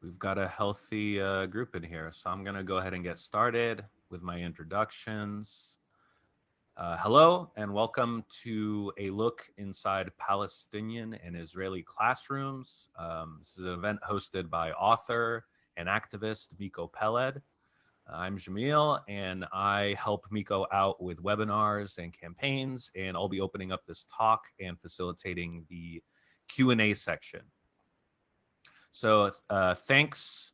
We've got a healthy group in here, so I'm going to go ahead and get started with my introductions. Hello, and welcome to a look inside Palestinian and Israeli classrooms. This is an event hosted by author and activist Miko Peled. I'm Jamil, and I help Miko out with webinars and campaigns, and I'll be opening up this talk and facilitating the Q&A section. So thanks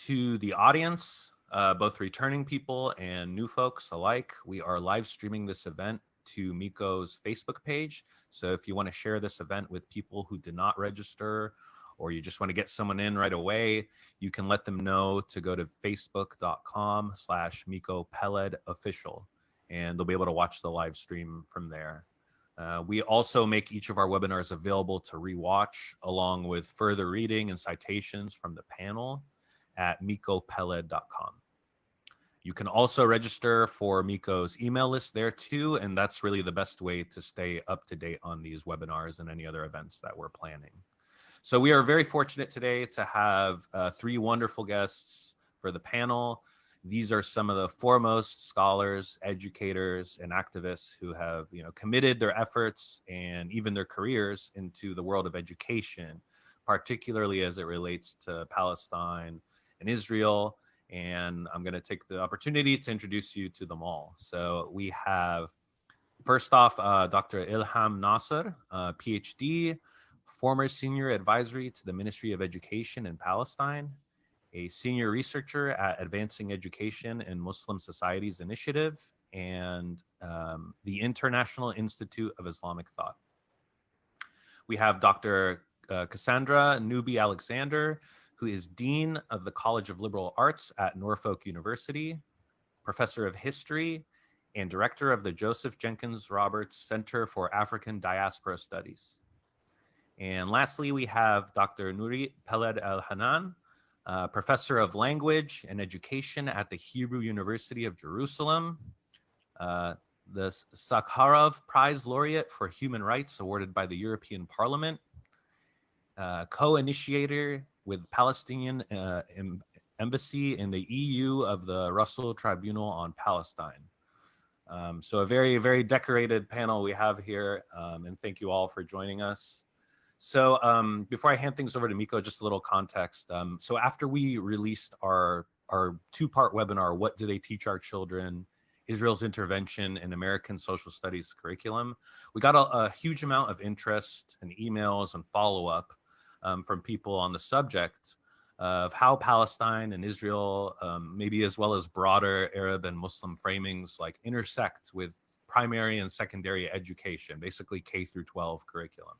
to the audience, both returning people and new folks alike. We are live streaming this event to Miko's Facebook page. So if you want to share this event with people who did not register, or you just want to get someone in right away, you can let them know to go to facebook.com/Miko Peled official, and they'll be able to watch the live stream from there. We also make each of our webinars available to rewatch, along with further reading and citations from the panel at mikopeled.com. You can also register for Miko's email list there too, and that's really the best way to stay up to date on these webinars and any other events that we're planning. So we are very fortunate today to have three wonderful guests for the panel. These are some of the foremost scholars, educators, and activists who have, committed their efforts and even their careers into the world of education, particularly as it relates to Palestine and Israel. And I'm going to take the opportunity to introduce you to them all. So we have, first off, Dr. Ilham Nasser, PhD, former senior advisory to the Ministry of Education in Palestine, a senior researcher at Advancing Education in Muslim Societies Initiative and the International Institute of Islamic Thought. We have Dr. Cassandra Newby-Alexander, who is Dean of the College of Liberal Arts at Norfolk University, Professor of History, and Director of the Joseph Jenkins Roberts Center for African Diaspora Studies. And lastly, we have Dr. Nurit Peled El-Hanan, Professor of Language and Education at the Hebrew University of Jerusalem, the Sakharov Prize Laureate for Human Rights awarded by the European Parliament, co-initiator with Palestinian Embassy in the EU of the Russell Tribunal on Palestine. So a very, very decorated panel we have here, and thank you all for joining us. So before I hand things over to Miko, just a little context. So after we released our two-part webinar, What Do They Teach Our Children? Israel's Intervention in American Social Studies Curriculum, we got a huge amount of interest and emails and follow-up from people on the subject of how Palestine and Israel, maybe as well as broader Arab and Muslim framings, like intersect with primary and secondary education, basically K through 12 curriculum.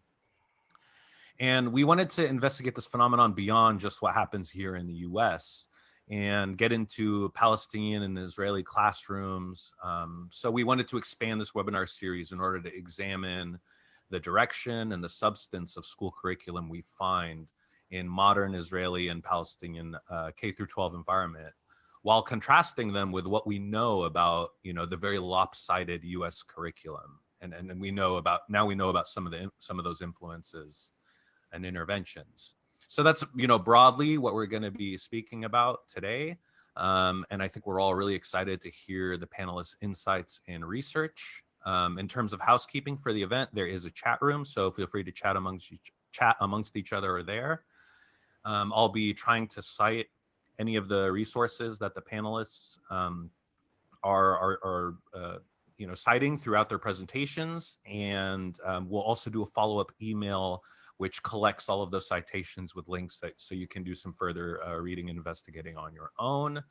And we wanted to investigate this phenomenon beyond just what happens here in the US and get into Palestinian and Israeli classrooms. So we wanted to expand this webinar series in order to examine the direction and the substance of school curriculum we find in modern Israeli and Palestinian K through 12 environment, while contrasting them with what we know about, the very lopsided US curriculum. And we know about some of those influences and interventions. So that's, broadly what we're going to be speaking about today. And I think we're all really excited to hear the panelists' insights and research. In terms of housekeeping for the event, there is a chat room, so feel free to chat amongst each other there. I'll be trying to cite any of the resources that the panelists are citing throughout their presentations, and we'll also do a follow-up email which collects all of those citations with links so you can do some further reading and investigating on your own.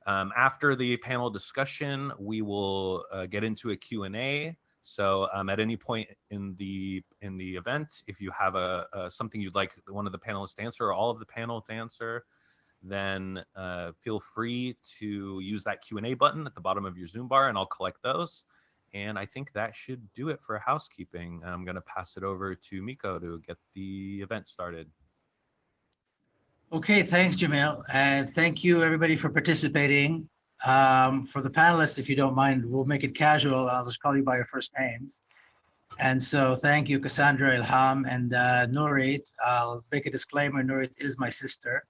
After the panel discussion, we will get into a Q&A. So at any point in the event, if you have something you'd like one of the panelists to answer or all of the panel to answer, then feel free to use that Q&A button at the bottom of your Zoom bar, and I'll collect those. And I think that should do it for housekeeping. I'm going to pass it over to Miko to get the event started. Okay, thanks, Jamil. And thank you, everybody, for participating. For the panelists, if you don't mind, we'll make it casual. I'll just call you by your first names. And so thank you, Cassandra, Ilham, and Nurit. I'll make a disclaimer, Nurit is my sister.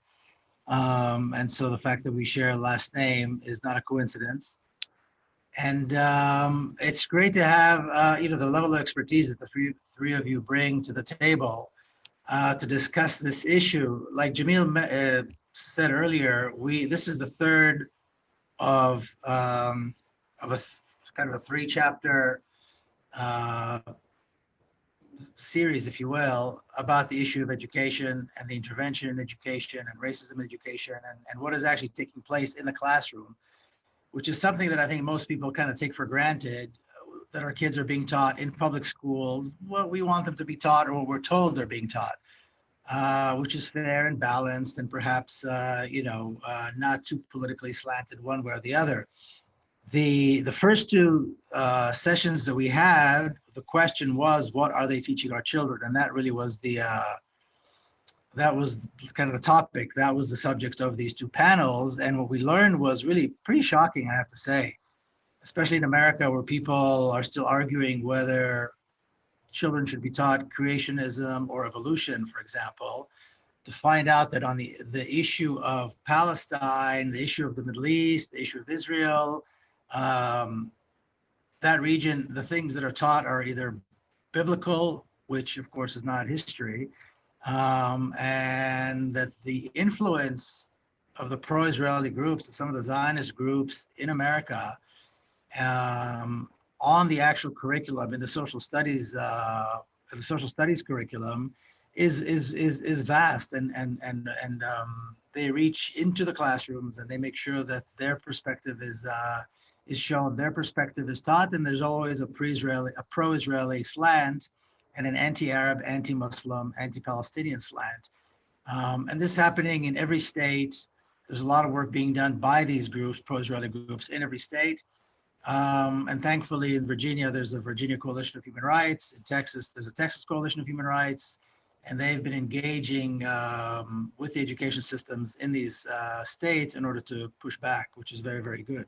And so the fact that we share a last name is not a coincidence. And it's great to have, the level of expertise that the three of you bring to the table to discuss this issue. Like Jamil said earlier, this is the third of a kind of a three-chapter uh, series, if you will, about the issue of education and the intervention in education and racism in education and what is actually taking place in the classroom, which is something that I think most people kind of take for granted, that our kids are being taught in public schools what we want them to be taught or what we're told they're being taught, which is fair and balanced and perhaps, not too politically slanted one way or the other. The first two sessions that we had, the question was, what are they teaching our children? And that really was that was kind of the topic. That was the subject of these two panels. And what we learned was really pretty shocking, I have to say, especially in America, where people are still arguing whether children should be taught creationism or evolution, for example, to find out that on the issue of Palestine, the issue of the Middle East, the issue of Israel, that region, the things that are taught are either biblical, which of course is not history, and that the influence of the pro-Israeli groups, some of the Zionist groups in America, on the actual curriculum in the social studies curriculum is vast, and they reach into the classrooms and they make sure that their perspective is shown, their perspective is taught, and there's always a pro-Israeli slant and an anti-Arab, anti-Muslim, anti-Palestinian slant. And this is happening in every state. There's a lot of work being done by these groups, pro-Israeli groups, in every state. And thankfully in Virginia, there's a Virginia Coalition of Human Rights. In Texas, there's a Texas Coalition of Human Rights. And they've been engaging with the education systems in these states in order to push back, which is very, very good.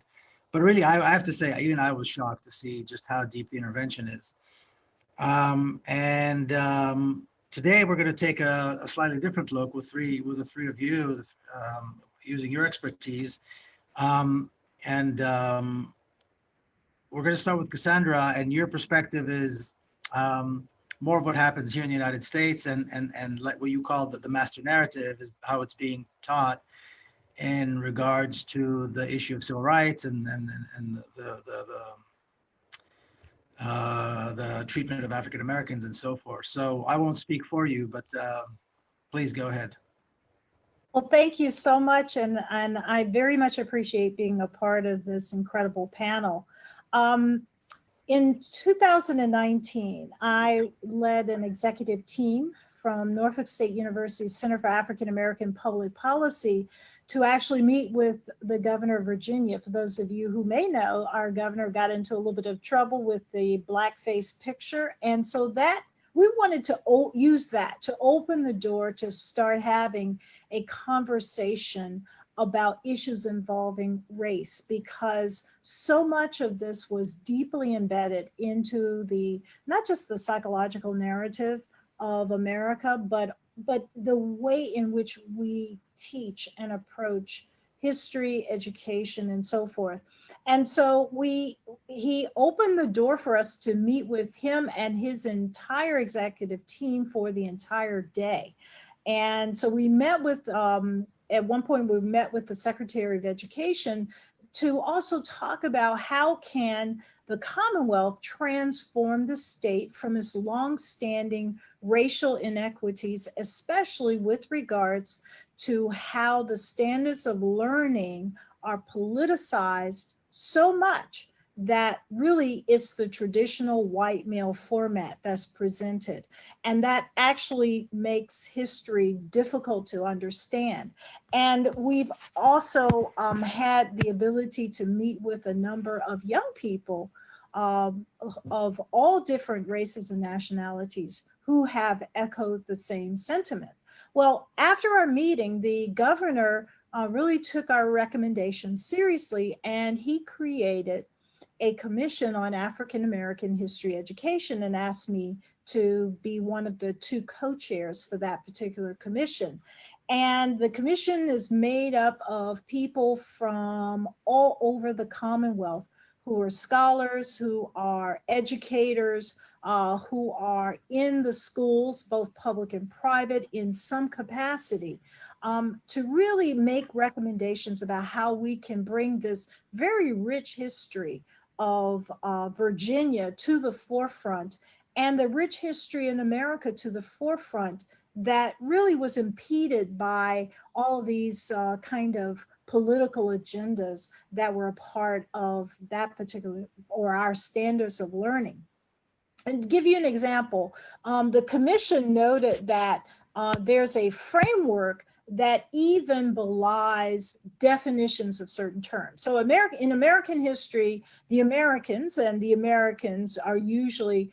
But really, I have to say, even I was shocked to see just how deep the intervention is. Today we're going to take a slightly different look with the three of you, using your expertise. We're going to start with Cassandra, and your perspective is more of what happens here in the United States, and like what you call the master narrative is how it's being taught in regards to the issue of civil rights and the treatment of African Americans and so forth. So I won't speak for you, but please go ahead. Well, thank you so much, and I very much appreciate being a part of this incredible panel. In 2019, I led an executive team from Norfolk State University's Center for African American Public Policy to actually meet with the governor of Virginia. For those of you who may know, our governor got into a little bit of trouble with the blackface picture. And so that we wanted to use that to open the door to start having a conversation about issues involving race, because so much of this was deeply embedded into not just the psychological narrative of America, but the way in which we teach and approach history, education, and so forth. And so he opened the door for us to meet with him and his entire executive team for the entire day. And so we met with, at one point we met with the Secretary of Education to also talk about how can the Commonwealth transform the state from its longstanding racial inequities, especially with regards to how the standards of learning are politicized so much that really it's the traditional white male format that's presented. And that actually makes history difficult to understand. And we've also had the ability to meet with a number of young people of all different races and nationalities who have echoed the same sentiment. Well, after our meeting, the governor really took our recommendations seriously, and he created a commission on African American history education and asked me to be one of the 2 co-chairs for that particular commission. And the commission is made up of people from all over the Commonwealth who are scholars, who are educators, who are in the schools, both public and private, in some capacity, to really make recommendations about how we can bring this very rich history of Virginia to the forefront, and the rich history in America to the forefront that really was impeded by all these kind of political agendas that were a part of that particular, or our standards of learning. And to give you an example, the commission noted that there's a framework that even belies definitions of certain terms. So in American history, the Americans are usually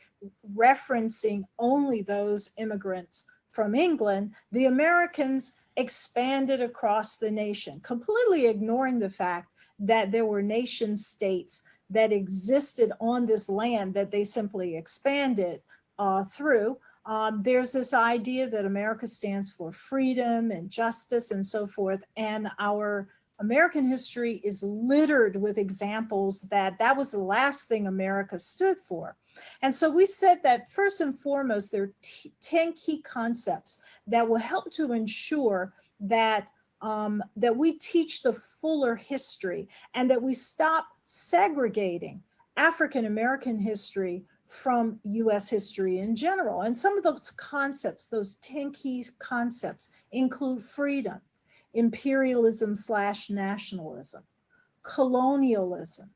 referencing only those immigrants from England. The Americans expanded across the nation, completely ignoring the fact that there were nation states that existed on this land that they simply expanded through. There's this idea that America stands for freedom and justice and so forth. And our American history is littered with examples that that was the last thing America stood for. And so we said that first and foremost, there are 10 key concepts that will help to ensure that, that we teach the fuller history and that we stop segregating African American history from US history in general. And some of those concepts, those 10 key concepts, include freedom, imperialism/nationalism, colonialism,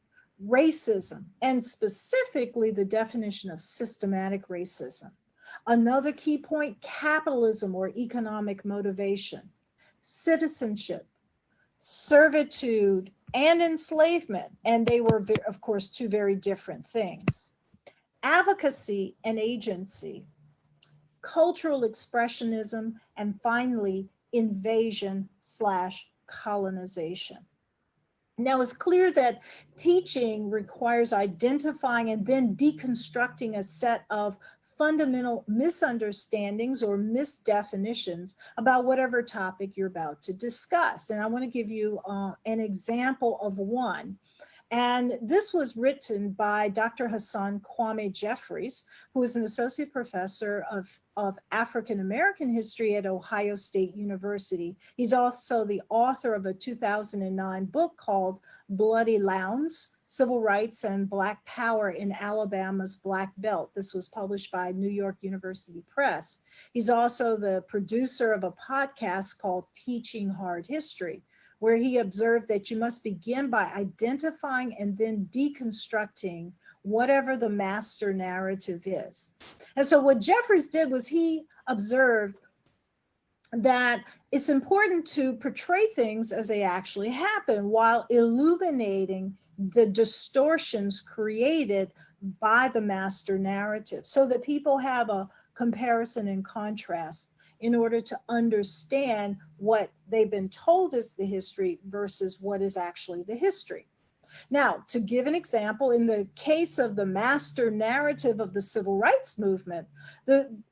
racism, and specifically the definition of systematic racism. Another key point, capitalism or economic motivation, citizenship, servitude, and enslavement. And they were, of course, 2 very different things. Advocacy and agency, cultural expressionism, and finally, invasion/colonization. Now, it's clear that teaching requires identifying and then deconstructing a set of fundamental misunderstandings or misdefinitions about whatever topic you're about to discuss. And I want to give you an example of one. And this was written by Dr. Hassan Kwame Jeffries, who is an associate professor of African American history at Ohio State University. He's also the author of a 2009 book called Bloody Lowndes: Civil Rights and Black Power in Alabama's Black Belt. This was published by New York University Press. He's also the producer of a podcast called Teaching Hard History, where he observed that you must begin by identifying and then deconstructing whatever the master narrative is. And so what Jeffries did was he observed that it's important to portray things as they actually happen while illuminating the distortions created by the master narrative so that people have a comparison and contrast in order to understand what they've been told is the history versus what is actually the history. Now, to give an example, in the case of the master narrative of the civil rights movement,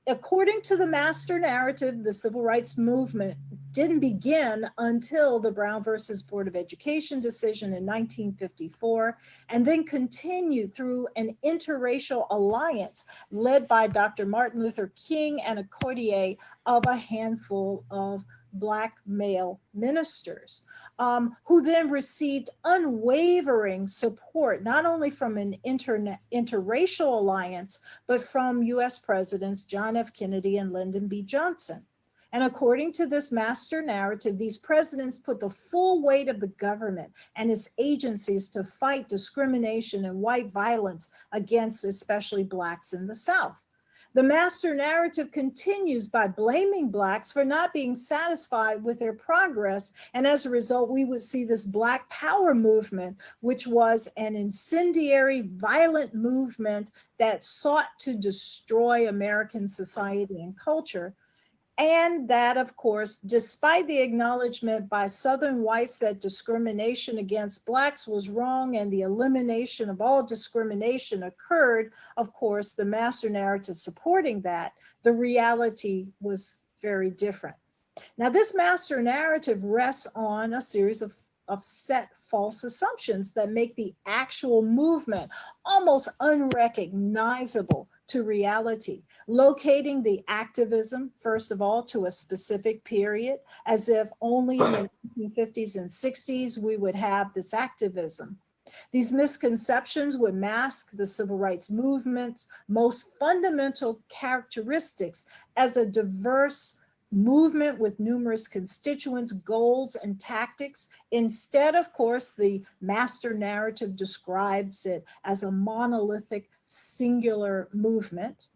according to the master narrative, the civil rights movement didn't begin until the Brown versus Board of Education decision in 1954, and then continued through an interracial alliance led by Dr. Martin Luther King and a coterie of a handful of Black male ministers, who then received unwavering support, not only from an interracial alliance, but from US Presidents John F. Kennedy and Lyndon B. Johnson. And according to this master narrative, these presidents put the full weight of the government and its agencies to fight discrimination and white violence against especially Blacks in the South. The master narrative continues by blaming Blacks for not being satisfied with their progress. And as a result, we would see this Black Power movement, which was an incendiary, violent movement that sought to destroy American society and culture. And that, of course, despite the acknowledgement by Southern whites that discrimination against Blacks was wrong and the elimination of all discrimination occurred, of course, the master narrative supporting that, the reality was very different. Now, this master narrative rests on a series of set false assumptions that make the actual movement almost unrecognizable to reality, locating the activism, first of all, to a specific period, as if only in the 1950s and 60s we would have this activism. These misconceptions would mask the civil rights movement's most fundamental characteristics as a diverse movement with numerous constituents, goals, and tactics. Instead, of course, the master narrative describes it as a monolithic, singular movement.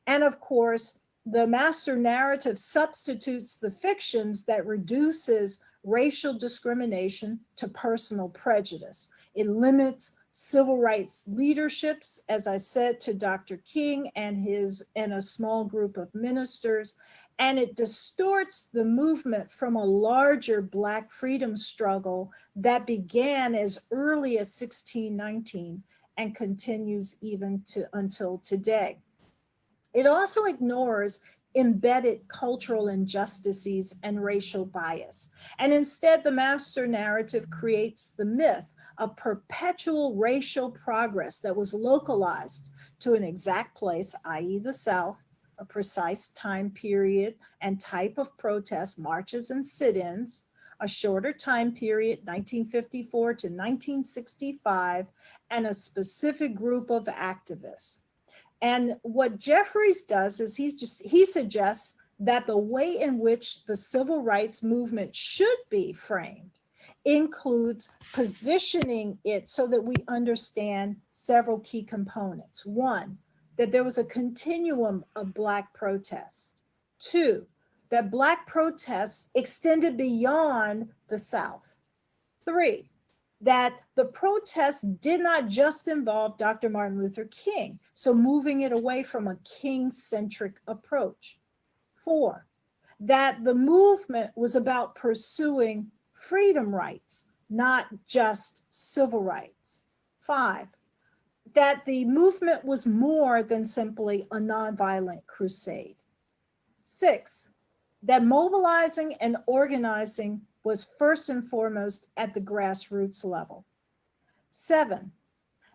And of course, the master narrative substitutes the fictions that reduces racial discrimination to personal prejudice. It limits civil rights leaderships, as I said, to Dr. King and a small group of ministers, and it distorts the movement from a larger Black freedom struggle that began as early as 1619 and continues even until today. It also ignores embedded cultural injustices and racial bias. And instead, the master narrative creates the myth of perpetual racial progress that was localized to an exact place, i.e. the South, a precise time period and type of protest, marches and sit-ins, a shorter time period, 1954 to 1965, and a specific group of activists. And what Jeffries does is he suggests that the way in which the civil rights movement should be framed includes positioning it so that we understand several key components. One, that there was a continuum of Black protests. Two, that Black protests extended beyond the South. Three, that the protests did not just involve Dr. Martin Luther King, so moving it away from a King-centric approach. Four, that the movement was about pursuing freedom rights, not just civil rights. Five, that the movement was more than simply a nonviolent crusade. Six, that mobilizing and organizing was first and foremost at the grassroots level. Seven,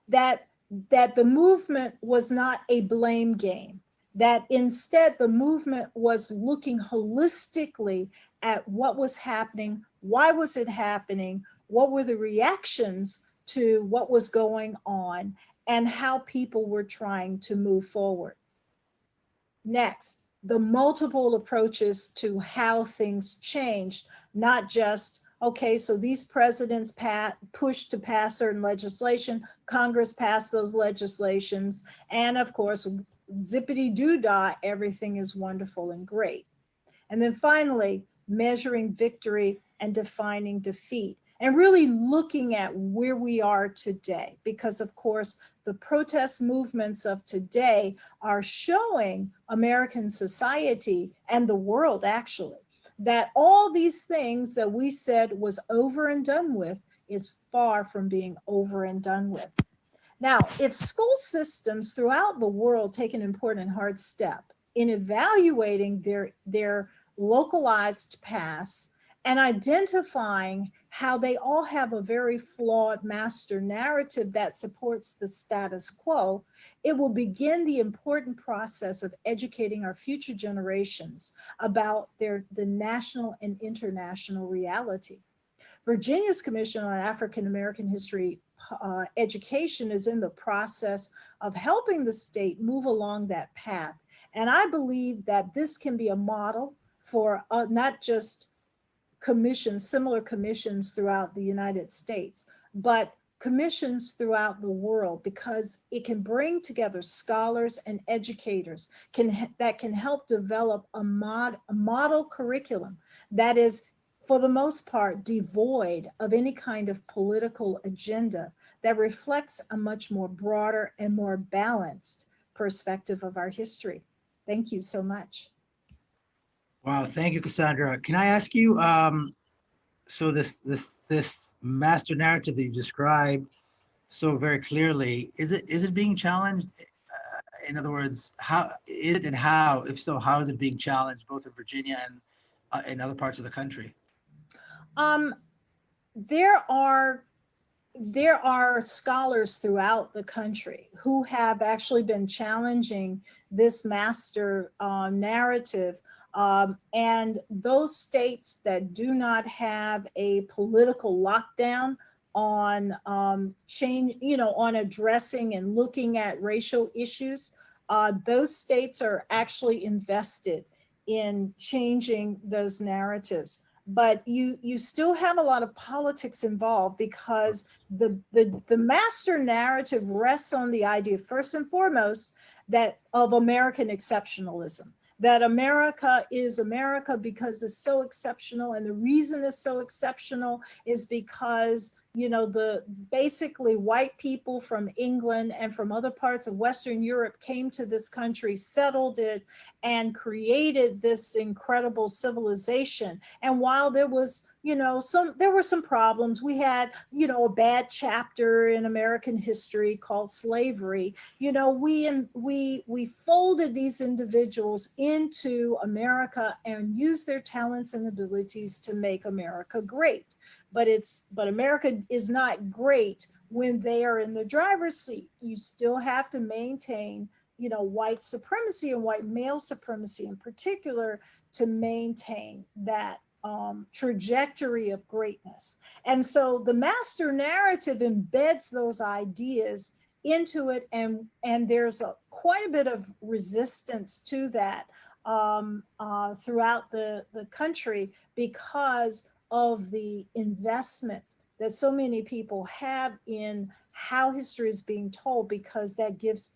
that the movement was not a blame game, that instead the movement was looking holistically at what was happening, why was it happening, what were the reactions to what was going on, and how people were trying to move forward. Next, the multiple approaches to how things changed, not just, okay, so these presidents pushed to pass certain legislation, Congress passed those legislations, and of course, zippity-doo-dah, everything is wonderful and great. And then finally, measuring victory and defining defeat, and really looking at where we are today, because of course, the protest movements of today are showing American society and the world actually, that all these things that we said was over and done with is far from being over and done with. Now, if school systems throughout the world take an important hard step in evaluating their localized past and identifying how they all have a very flawed master narrative that supports the status quo, it will begin the important process of educating our future generations about the national and international reality. Virginia's Commission on African American History Education is in the process of helping the state move along that path. And I believe that this can be a model for not just similar commissions throughout the United States, but commissions throughout the world, because it can bring together scholars and educators that can help develop a model curriculum that is, for the most part, devoid of any kind of political agenda, that reflects a much more broader and more balanced perspective of our history. Thank you so much. Wow, thank you, Cassandra. Can I ask you, so this master narrative that you described so very clearly, is it being challenged? In other words, how is it, and how, if so, how is it being challenged both in Virginia and in other parts of the country? Um, there are there are scholars throughout the country who have actually been challenging this master narrative. And those states that do not have a political lockdown on change, on addressing and looking at racial issues, those states are actually invested in changing those narratives. But you still have a lot of politics involved, because the master narrative rests on the idea, first and foremost, that of American exceptionalism, that America is America because it's so exceptional. And the reason it's so exceptional is because, the basically white people from England and from other parts of Western Europe came to this country, settled it, and created this incredible civilization. And while there was, there were some problems. We had, a bad chapter in American history called slavery. We folded these individuals into America and used their talents and abilities to make America great. But America is not great when they are in the driver's seat. You still have to maintain, white supremacy and white male supremacy in particular, to maintain that trajectory of greatness. And so the master narrative embeds those ideas into it, and there's quite a bit of resistance to that throughout the country, because of the investment that so many people have in how history is being told, because that gives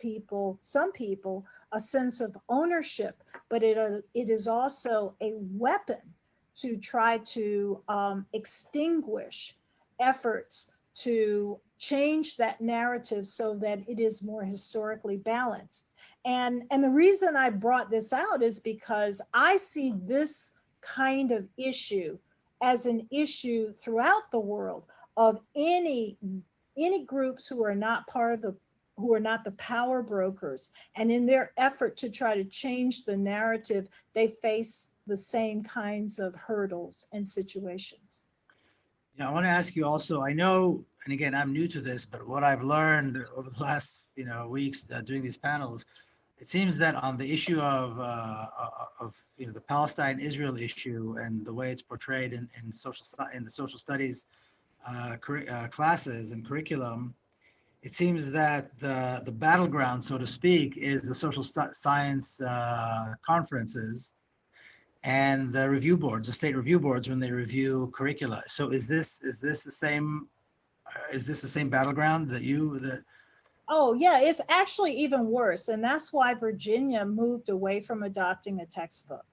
some people, a sense of ownership. But it is also a weapon to try to extinguish efforts to change that narrative so that it is more historically balanced. And the reason I brought this out is because I see this kind of issue as an issue throughout the world, of any groups who are not the power brokers, and in their effort to try to change the narrative, they face the same kinds of hurdles and situations. Yeah, I want to ask you also, I know, and again, I'm new to this, but what I've learned over the last, weeks doing these panels, it seems that on the issue of the Palestine-Israel issue and the way it's portrayed in the social studies classes and curriculum, it seems that the battleground, so to speak, is the social science conferences and the review boards, the state review boards, when they review curricula. So is this the same battleground that Oh, yeah, it's actually even worse. And that's why Virginia moved away from adopting a textbook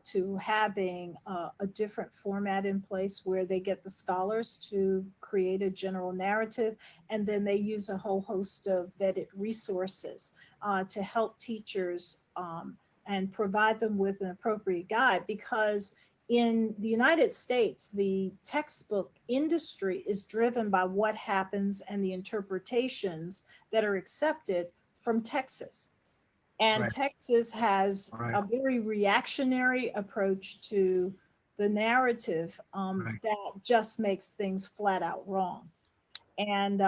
to having a different format in place, where they get the scholars to create a general narrative, and then they use a whole host of vetted resources to help teachers and provide them with an appropriate guide. Because in the United States, the textbook industry is driven by what happens and the interpretations that are accepted from Texas. And Right. Texas has Right. a very reactionary approach to the narrative Right. that just makes things flat out wrong. And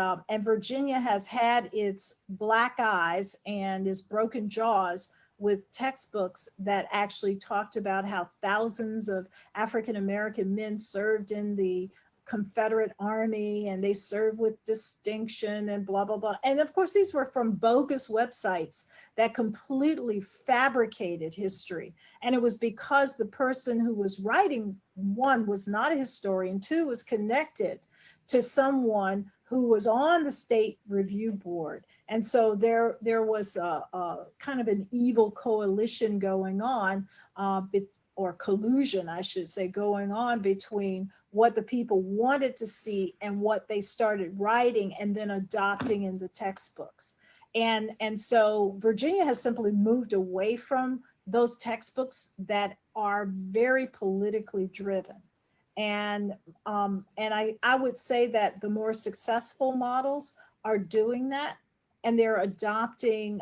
Virginia has had its black eyes and its broken jaws with textbooks that actually talked about how thousands of African American men served in the Confederate Army, and they served with distinction and blah, blah, blah. And of course, these were from bogus websites that completely fabricated history. And it was because the person who was writing, one, was not a historian, two, was connected to someone who was on the state review board. And so there was a kind of an evil coalition going on, or collusion, I should say, going on between what the people wanted to see and what they started writing and then adopting in the textbooks. And so Virginia has simply moved away from those textbooks that are very politically driven. And I would say that the more successful models are doing that, and they're adopting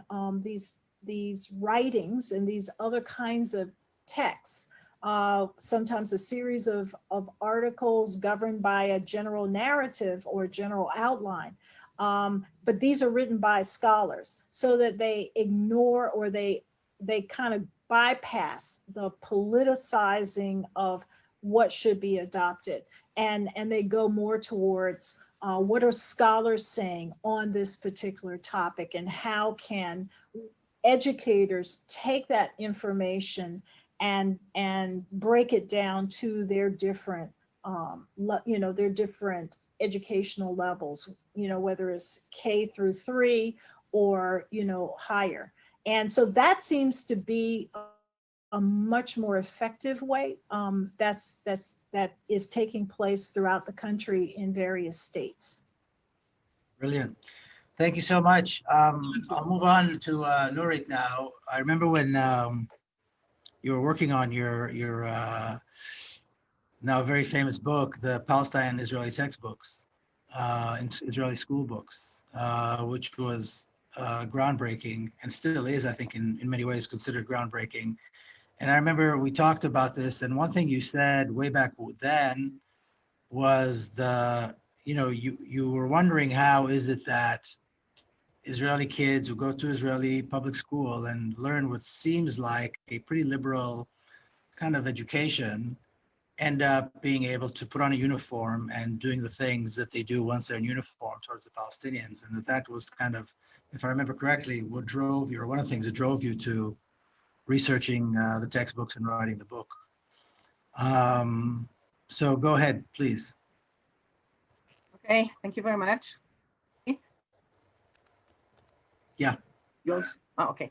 these writings and these other kinds of texts. Sometimes a series of articles governed by a general narrative or general outline. But these are written by scholars so that they ignore, or they kind of bypass the politicizing of what should be adopted. And they go more towards what are scholars saying on this particular topic, and how can educators take that information and break it down to their different, their different educational levels, whether it's K-3 or, higher. And so that seems to be a much more effective way that is taking place throughout the country in various states. Brilliant. Thank you so much. I'll move on to Nurit now. I remember when you were working on your now very famous book, the Palestine Israeli textbooks, Israeli school books, which was groundbreaking, and still is, I think, in many ways considered groundbreaking. And I remember we talked about this, and one thing you said way back then was you were wondering, how is it that Israeli kids who go to Israeli public school and learn what seems like a pretty liberal kind of education end up being able to put on a uniform and doing the things that they do once they're in uniform towards the Palestinians. And that was kind of, if I remember correctly, what drove you, or one of the things that drove you to researching the textbooks and writing the book. So go ahead, please. Okay, thank you very much. Yeah. Yours? Oh, okay.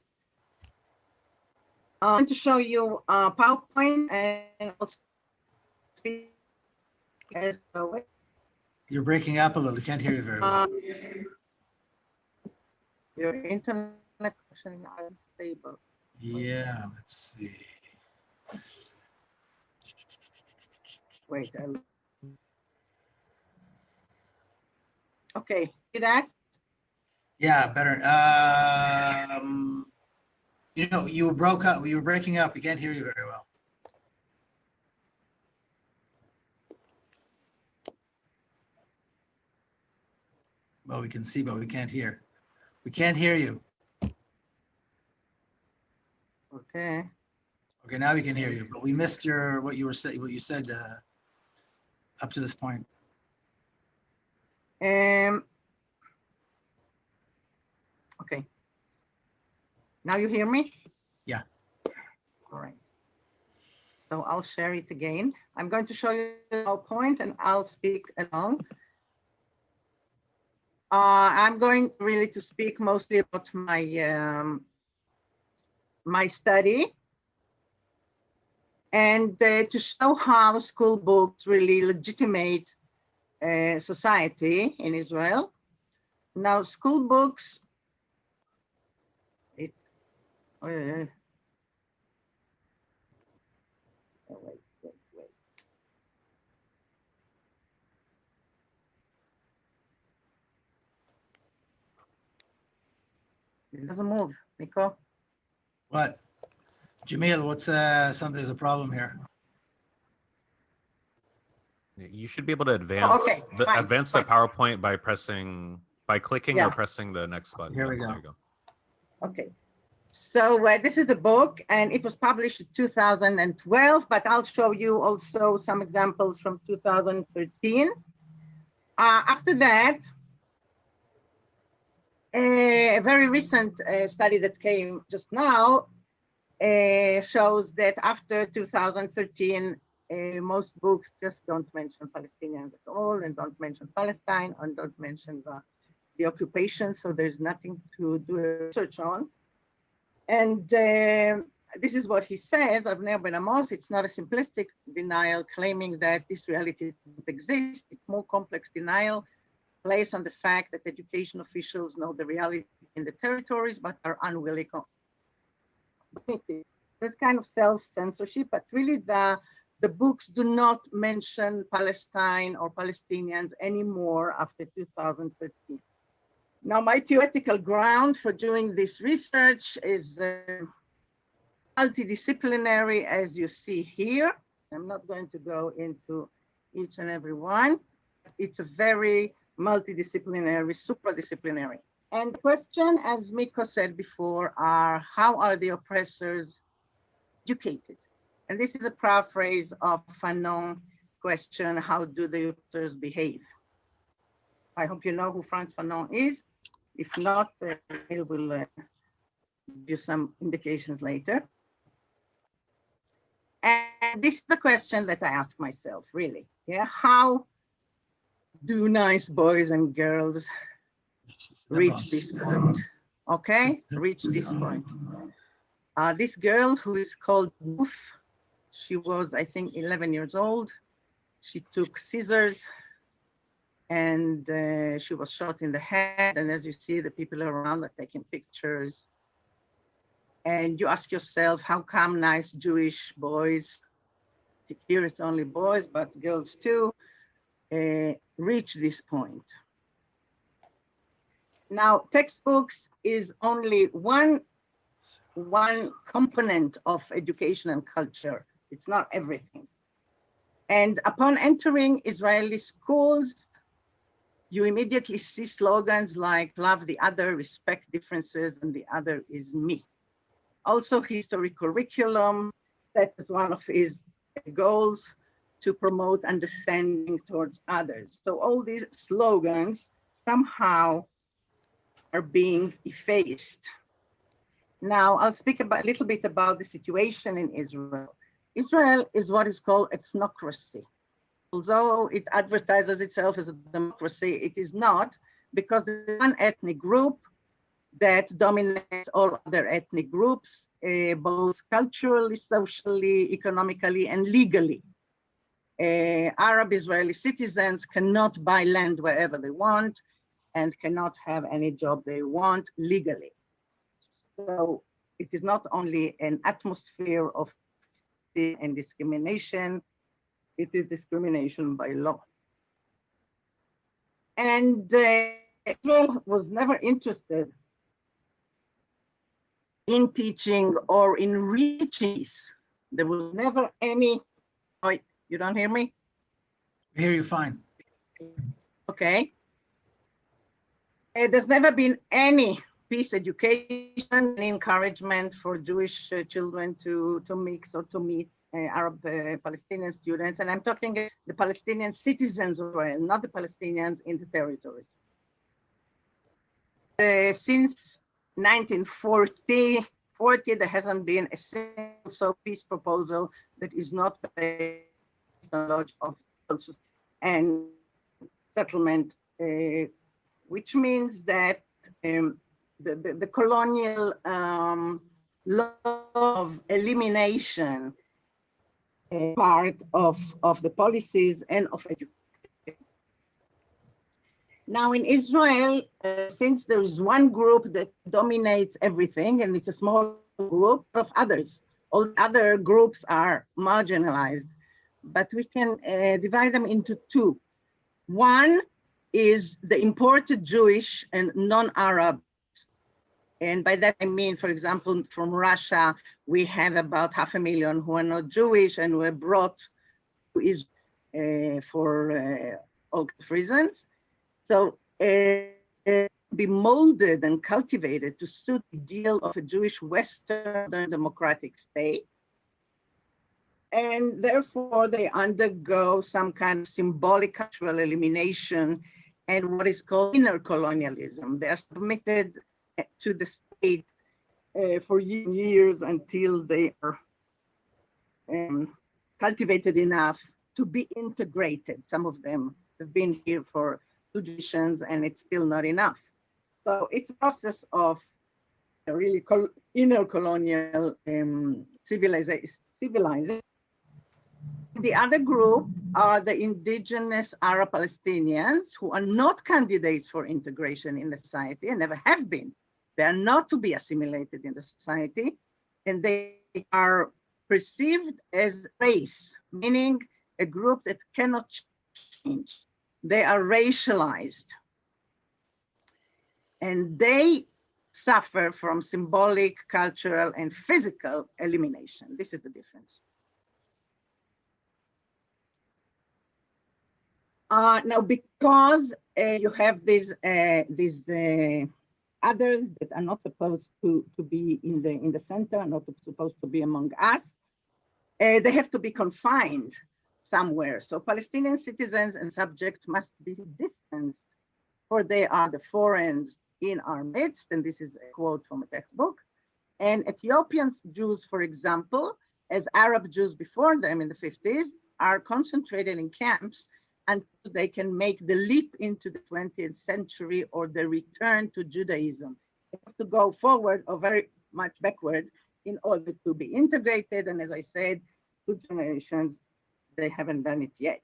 I'm going to show you PowerPoint, and I'll speak as well. You're breaking up a little. We can't hear you very well. Your internet connection is unstable. Yeah, let's see. Wait. Okay, see that? Yeah, better. You broke up. You were breaking up. We can't hear you very well. Well, we can see, but we can't hear. We can't hear you. Okay. Okay, now we can hear you, but we missed what you said up to this point. Okay. Now you hear me? Yeah. All right. So I'll share it again. I'm going to show you the PowerPoint, and I'll speak along. I'm going really to speak mostly about my my study, and to show how school books really legitimate society in Israel. Now, school books, wait. It doesn't move, Nico. What? Jamil, what's there's a problem here. You should be able to advance advance the PowerPoint by clicking or pressing the next button. Here we go. There you go. Okay. So this is the book, and it was published in 2012, but I'll show you also some examples from 2013. After that, a very recent study that came just now shows that after 2013, most books just don't mention Palestinians at all, and don't mention Palestine, and don't mention the occupation. So there's nothing to do research on. And this is what he says, Avner Ben Amos. It's not a simplistic denial claiming that this reality doesn't exist. It's more complex denial based on the fact that education officials know the reality in the territories, but are unwilling. There's kind of self-censorship, but really the books do not mention Palestine or Palestinians anymore after 2013. Now, my theoretical ground for doing this research is multidisciplinary, as you see here. I'm not going to go into each and every one. It's a very multidisciplinary, supradisciplinary. And the question, as Miko said before, are how are the oppressors educated? And this is a paraphrase of Fanon's question, how do the oppressors behave? I hope you know who Frantz Fanon is. If not, he will give you some indications later. And this is the question that I ask myself, really. Yeah, how do nice boys and girls reach this point? Okay, reach this point. This girl who is called Ruth, she was, I think, 11 years old. She took scissors and she was shot in the head. And as you see, the people around are taking pictures. And you ask yourself, how come nice Jewish boys, here it's only boys, but girls too, reach this point? Now, textbooks is only one component of education and culture. It's not everything. And upon entering Israeli schools, you immediately see slogans like love the other, respect differences, and the other is me. Also, history curriculum, that is one of his goals, to promote understanding towards others. So all these slogans somehow are being effaced. Now, I'll speak a little bit about the situation in Israel. Israel is what is called ethnocracy. Although it advertises itself as a democracy, it is not, because there's one ethnic group that dominates all other ethnic groups, both culturally, socially, economically, and legally. Arab Israeli citizens cannot buy land wherever they want and cannot have any job they want legally. So it is not only an atmosphere of and discrimination, it is discrimination by law. And Israel was never interested in teaching or in reaching. There was never any, oh, you don't hear me? I hear you fine. Okay. There's never been any peace education and encouragement for Jewish children to mix or to meet Arab Palestinian students. And I'm talking the Palestinian citizens of Israel, not the Palestinians in the territories. Since 1940, there hasn't been a single peace proposal that is not based on the logic of and settlement, which means that the colonial law of elimination part of the policies and of education. Now in Israel, since there is one group that dominates everything, and it's a small group of others, all other groups are marginalized, but we can divide them into two. One is the imported Jewish and non-Arab. And by that I mean, for example, from Russia, we have about 500,000 who are not Jewish and were brought to Israel for all reasons. So be molded and cultivated to suit the ideal of a Jewish Western democratic state. And therefore they undergo some kind of symbolic cultural elimination and what is called inner colonialism. They are submitted to the state for years until they are cultivated enough to be integrated. Some of them have been here for 2 generations and it's still not enough. So it's a process of a really inner colonial civilization. The other group are the indigenous Arab Palestinians who are not candidates for integration in the society and never have been. They are not to be assimilated in the society, and they are perceived as race, meaning a group that cannot change. They are racialized. And they suffer from symbolic, cultural, and physical elimination. This is the difference. Now, because you have these others that are not supposed to be in the center, not supposed to be among us, they have to be confined somewhere. So Palestinian citizens and subjects must be distanced, for they are the foreigners in our midst, and this is a quote from a textbook. And Ethiopian Jews, for example, as Arab Jews before them in the 50s, are concentrated in camps until they can make the leap into the 20th century or the return to Judaism. They have to go forward or very much backward in order to be integrated. And as I said, 2 generations, they haven't done it yet.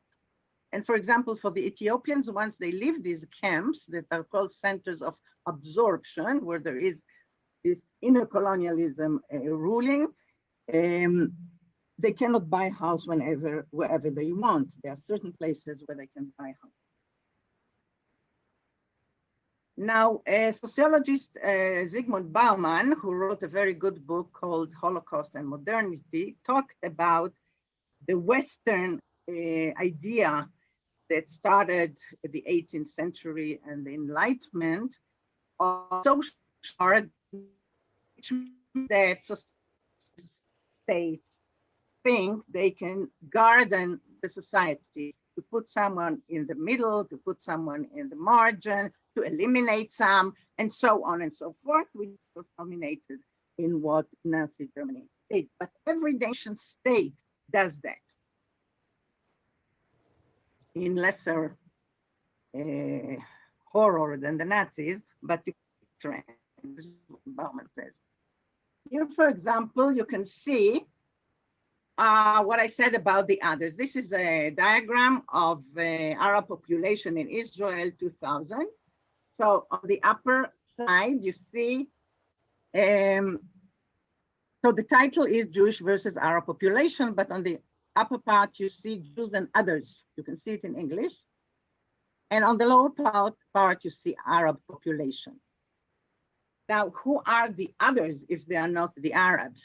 And for example, for the Ethiopians, once they leave these camps that are called centers of absorption, where there is this inner colonialism ruling, they cannot buy a house wherever they want. There are certain places where they can buy a house. Now, sociologist Zygmunt Bauman, who wrote a very good book called Holocaust and Modernity, talked about the Western idea that started in the 18th century and the Enlightenment of social order, which means that states think they can garden the society, to put someone in the middle, to put someone in the margin, to eliminate some, and so on and so forth, which was culminated in what Nazi Germany did. But every nation state does that in lesser horror than the Nazis, but trend, as Bauman says. Here, for example, you can see what I said about the others. This is a diagram of Arab population in Israel 2000. So on the upper side, you see, so the title is Jewish versus Arab population, but on the upper part, you see Jews and others. You can see it in English. And on the lower part, you see Arab population. Now, who are the others if they are not the Arabs?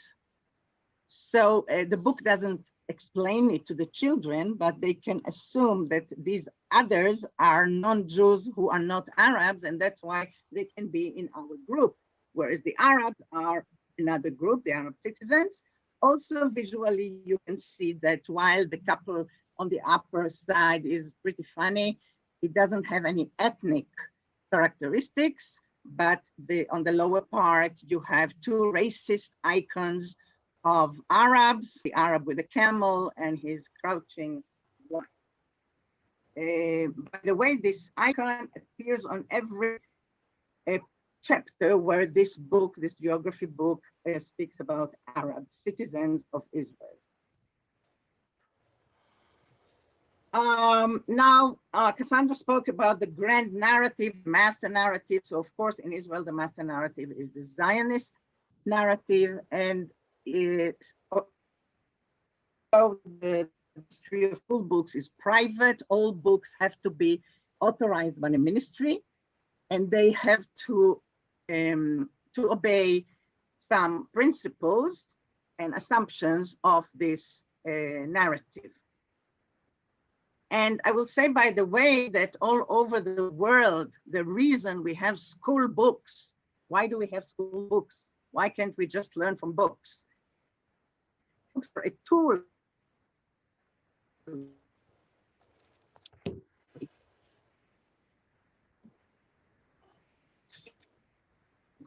So the book doesn't explain it to the children, but they can assume that these others are non-Jews who are not Arabs, and that's why they can be in our group, whereas the Arabs are another group, the Arab citizens. Also, visually, you can see that while the couple on the upper side is pretty funny, it doesn't have any ethnic characteristics, but on the lower part, you have 2 racist icons of Arabs, the Arab with a camel and his crouching wife. By the way, this icon appears on every chapter where this book, this geography book, speaks about Arab citizens of Israel. Now, Cassandra spoke about the grand narrative, master narrative. So of course, in Israel, the master narrative is the Zionist narrative, and so the history of school books is private. All books have to be authorized by the ministry, and they have to obey some principles and assumptions of this narrative. And I will say, by the way, that all over the world, the reason we have school books, why do we have school books? Why can't we just learn from books? Books are a tool.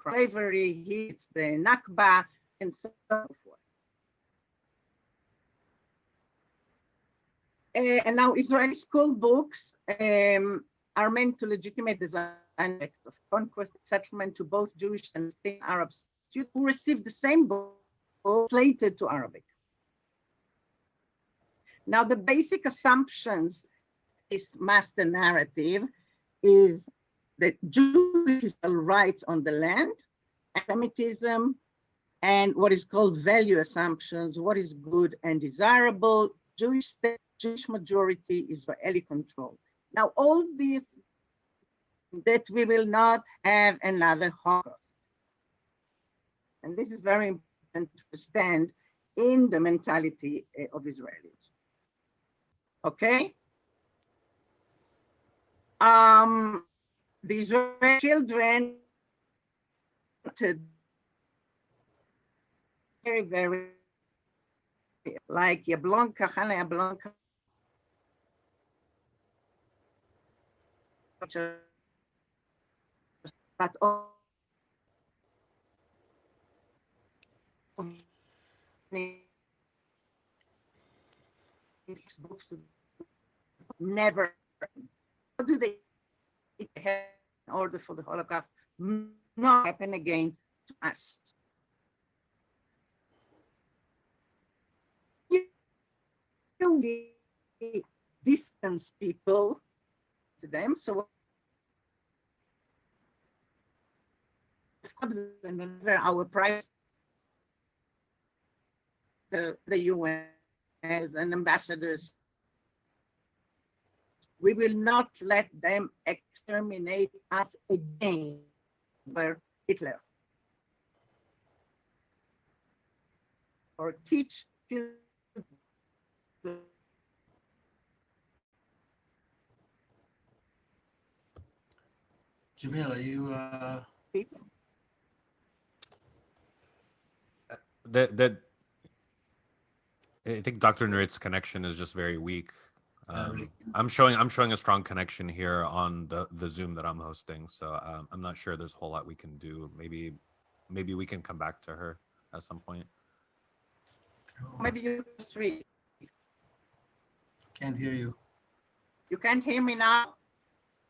Slavery, it's the Nakba, and so forth. And now Israeli school books are meant to legitimate the Zionist act of conquest settlement to both Jewish and Arab students who received the same book translated to Arabic. Now, the basic assumptions this master narrative is that Jewish rights on the land, anti-Semitism, and what is called value assumptions, what is good and desirable. Jewish state, Jewish majority, Israeli control. Now, all these, that we will not have another Holocaust. And this is very important to understand in the mentality of Israelis. Okay? The Israeli children very, very like Yablonka, Hannah Yablonka, but all books never. How do they have in order for the Holocaust not happen again to us? You distance people to them, so our price, the UN and ambassadors, we will not let them exterminate us again by Hitler, or teach children. Jamil, are you that I think Dr. Nurit's connection is just very weak. I'm showing a strong connection here on the Zoom that I'm hosting, so I'm not sure there's a whole lot we can do. Maybe we can come back to her at some point. Maybe you three. Can't hear you. You can't hear me now.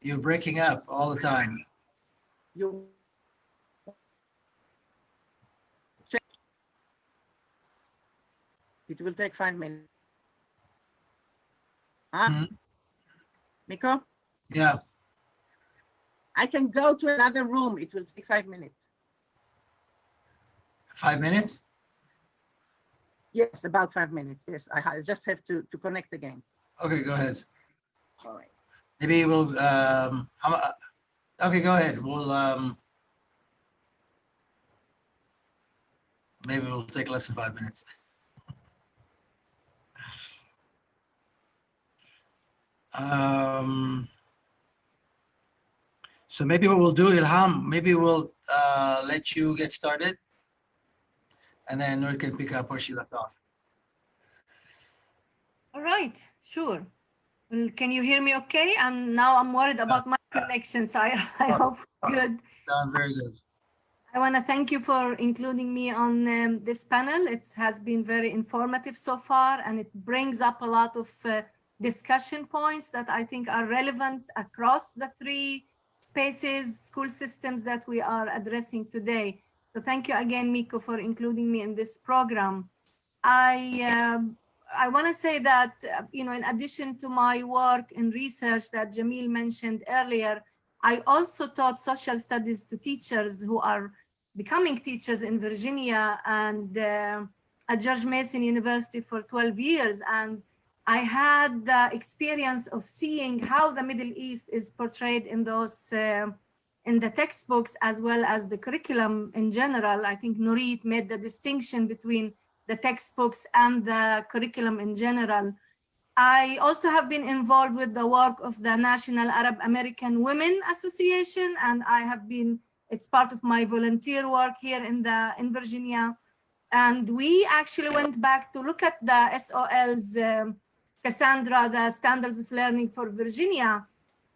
You're breaking up all the time. You. It will take 5 minutes. Huh? Mhm. Miko? Yeah. I can go to another room. It will take 5 minutes. 5 minutes? Yes, about 5 minutes. Yes, I just have to connect again. Okay, go ahead. All right. Maybe we'll, okay, go ahead. We'll, maybe we'll take less than 5 minutes. So maybe what we'll do, Ilham, maybe we'll let you get started, and then Nur can pick up where she left off. All right, sure. Well, can you hear me okay? And now I'm worried about my connection, so I hope good. Sounds very good. I want to thank you for including me on this panel. It has been very informative so far, and it brings up a lot of discussion points that I think are relevant across the three spaces, school systems that we are addressing today. So thank you again, Miko, for including me in this program. I want to say that, in addition to my work in research that Jamil mentioned earlier, I also taught social studies to teachers who are becoming teachers in Virginia and at George Mason University for 12 years. And I had the experience of seeing how the Middle East is portrayed in those, in the textbooks, as well as the curriculum in general. I think Nurit made the distinction between the textbooks and the curriculum in general. I also have been involved with the work of the National Arab American Women Association, and it's part of my volunteer work here in Virginia. And we actually went back to look at the SOL's Cassandra, the Standards of Learning for Virginia,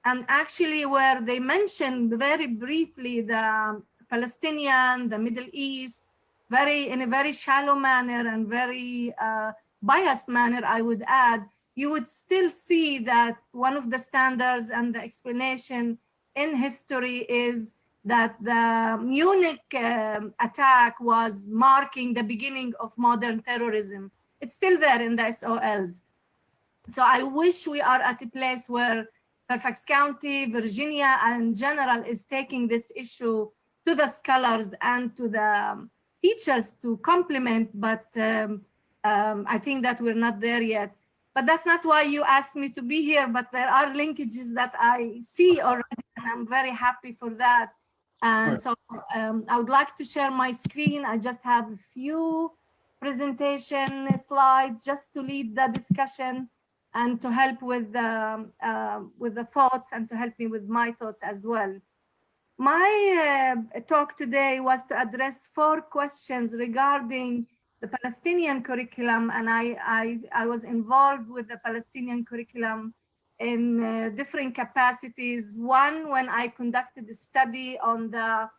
and actually where they mentioned very briefly the Palestinian, the Middle East, in a very shallow manner and very biased manner, I would add, you would still see that one of the standards and the explanation in history is that the Munich attack was marking the beginning of modern terrorism. It's still there in the SOLs. So I wish we are at a place where Fairfax County, Virginia, in general, is taking this issue to the scholars and to the teachers to complement, but I think that we're not there yet. But that's not why you asked me to be here, but there are linkages that I see already, and I'm very happy for that. And so I would like to share my screen. I just have a few presentation slides just to lead the discussion and to help with the thoughts and to help me with my thoughts as well. My talk today was to address 4 questions regarding the Palestinian curriculum, and I was involved with the Palestinian curriculum in different capacities. One, when I conducted a study on the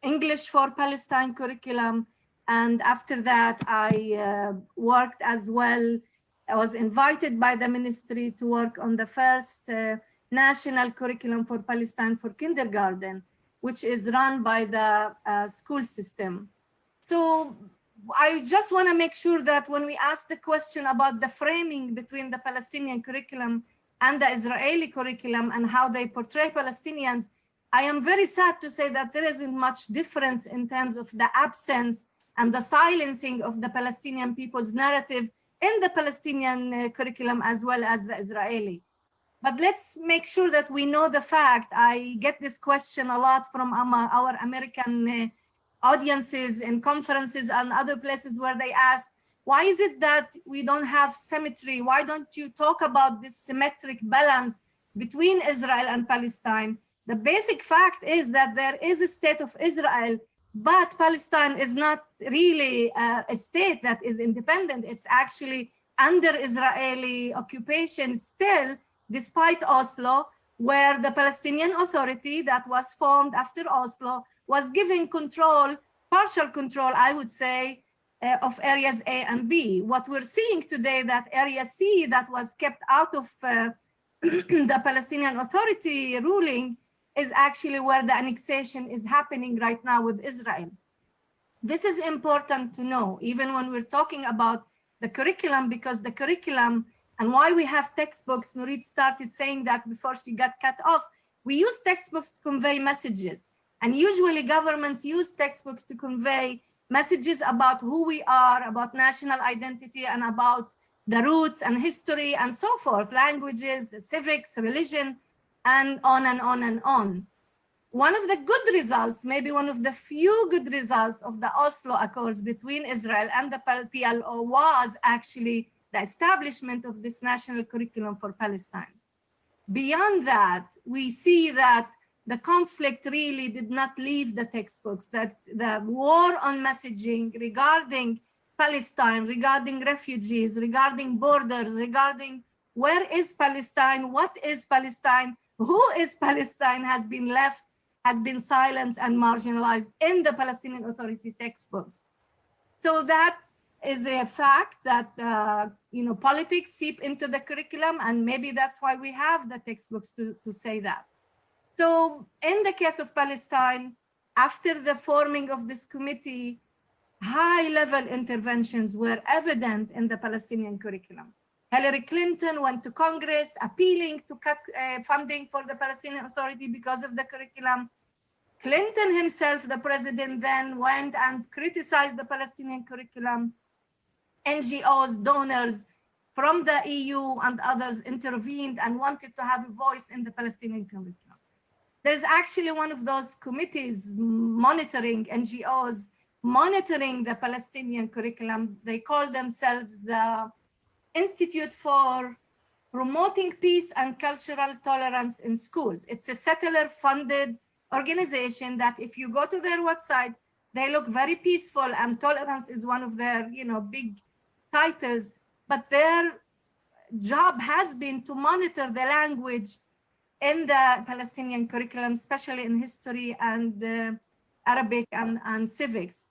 English for Palestine curriculum, and after that I worked as well. I was invited by the ministry to work on the first national curriculum for Palestine for kindergarten, which is run by the school system. So I just want to make sure that when we ask the question about the framing between the Palestinian curriculum and the Israeli curriculum and how they portray Palestinians, I am very sad to say that there isn't much difference in terms of the absence and the silencing of the Palestinian people's narrative in the Palestinian curriculum as well as the Israeli. But let's make sure that we know the fact. I get this question a lot from our American audiences in conferences and other places where they ask, why is it that we don't have symmetry? Why don't you talk about this symmetric balance between Israel and Palestine? The basic fact is that there is a state of Israel, but Palestine is not really a state that is independent. It's actually under Israeli occupation still, despite Oslo, where the Palestinian Authority that was formed after Oslo was given control, partial control, I would say, of areas A and B. What we're seeing today, that area C that was kept out of the Palestinian Authority ruling, is actually where the annexation is happening right now with Israel. This is important to know, even when we're talking about the curriculum, because the curriculum and why we have textbooks, Nurit started saying that before she got cut off, we use textbooks to convey messages. And usually governments use textbooks to convey messages about who we are, about national identity, and about the roots and history and so forth, languages, civics, religion, and on and on and on. One of the good results, maybe one of the few good results of the Oslo Accords between Israel and the PLO was actually the establishment of this national curriculum for Palestine. Beyond that, we see that the conflict really did not leave the textbooks, that the war on messaging regarding Palestine, regarding refugees, regarding borders, regarding where is Palestine, what is Palestine, who is Palestine, has been left, has been silenced and marginalized in the Palestinian Authority textbooks. So that is a fact that politics seep into the curriculum, and maybe that's why we have the textbooks to say that. So in the case of Palestine, after the forming of this committee, high-level interventions were evident in the Palestinian curriculum. Hillary Clinton went to Congress appealing to cut funding for the Palestinian Authority because of the curriculum. Clinton himself, the president, then went and criticized the Palestinian curriculum. NGOs, donors from the EU and others intervened and wanted to have a voice in the Palestinian curriculum. There's actually one of those committees monitoring, NGOs, monitoring the Palestinian curriculum. They call themselves the Institute for Promoting Peace and Cultural Tolerance in Schools. It's a settler-funded organization that if you go to their website, they look very peaceful, and tolerance is one of their big titles, but their job has been to monitor the language in the Palestinian curriculum, especially in history and Arabic and civics.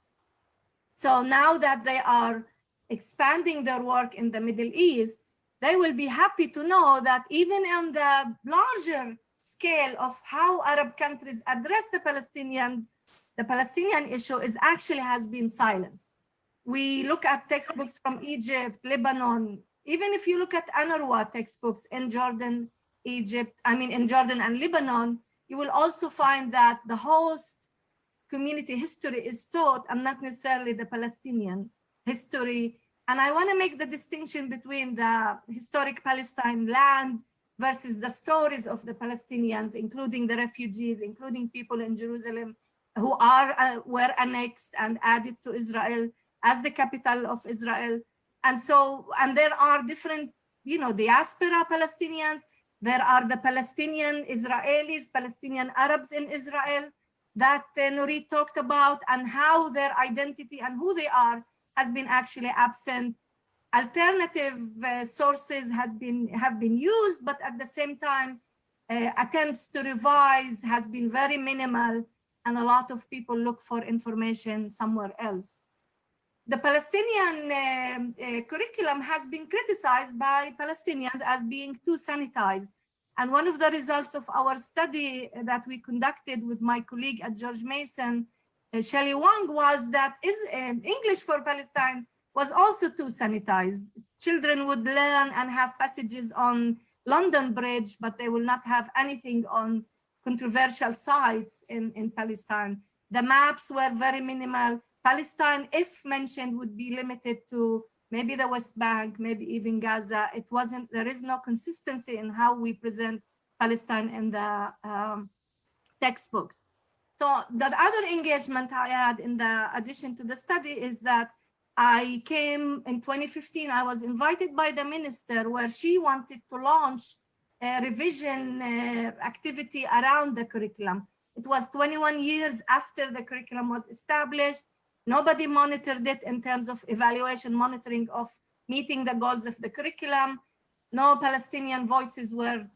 So now that they are expanding their work in the Middle East, they will be happy to know that even on the larger scale of how Arab countries address the Palestinians, the Palestinian issue has been silenced. We look at textbooks from Egypt, Lebanon. Even if you look at UNRWA textbooks in Jordan, in Jordan and Lebanon, you will also find that the host community history is taught and not necessarily the Palestinian history. And I want to make the distinction between the historic Palestine land versus the stories of the Palestinians, including the refugees, including people in Jerusalem who were annexed and added to Israel as the capital of Israel. And there are different, diaspora Palestinians. There are the Palestinian Israelis, Palestinian Arabs in Israel that Nurit talked about, and how their identity and who they are has been actually absent. Alternative sources have been used, but at the same time, attempts to revise has been very minimal, and a lot of people look for information somewhere else. The Palestinian curriculum has been criticized by Palestinians as being too sanitized. And one of the results of our study that we conducted with my colleague at George Mason, Shelley Wang, was that English for Palestine was also too sanitized. Children would learn and have passages on London Bridge, but they will not have anything on controversial sites in Palestine. The maps were very minimal. Palestine, if mentioned, would be limited to maybe the West Bank, maybe even Gaza. There is no consistency in how we present Palestine in the textbooks. So the other engagement I had in the addition to the study is that I came in 2015, I was invited by the minister where she wanted to launch a revision activity around the curriculum. It was 21 years after the curriculum was established. Nobody monitored it in terms of evaluation, monitoring of meeting the goals of the curriculum. No Palestinian voices were,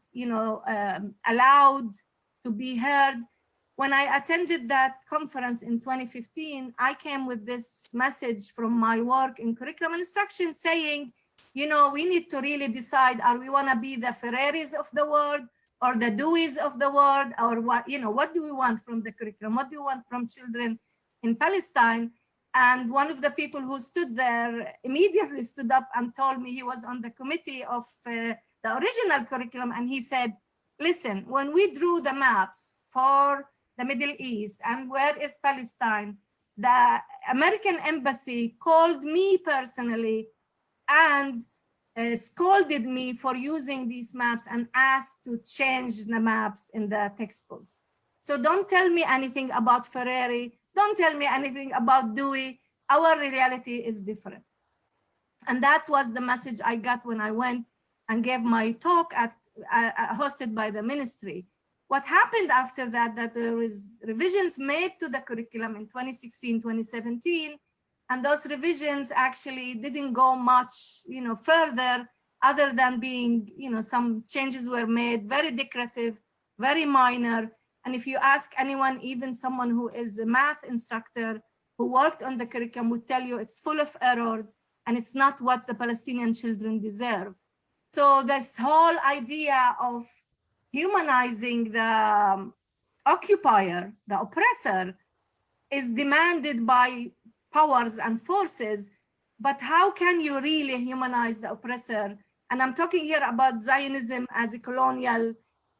allowed to be heard. When I attended that conference in 2015, I came with this message from my work in curriculum instruction saying, we need to really decide, are we want to be the Ferreris of the world or the Deweys of the world, or what do we want from the curriculum? What do we want from children in Palestine? And one of the people who stood there immediately stood up and told me, he was on the committee of the original curriculum, and he said, listen, when we drew the maps for the Middle East and where is Palestine, the American embassy called me personally and scolded me for using these maps and asked to change the maps in the textbooks. So don't tell me anything about Ferreri. Don't tell me anything about Dewey. Our reality is different. And that was the message I got when I went and gave my talk hosted by the ministry. What happened after that, that there was revisions made to the curriculum in 2016, 2017, and those revisions actually didn't go much, further, other than being, some changes were made, very decorative, very minor. And if you ask anyone, even someone who is a math instructor who worked on the curriculum would tell you it's full of errors and it's not what the Palestinian children deserve. So this whole idea of humanizing the occupier, the oppressor, is demanded by powers and forces. But how can you really humanize the oppressor? And I'm talking here about Zionism as a colonial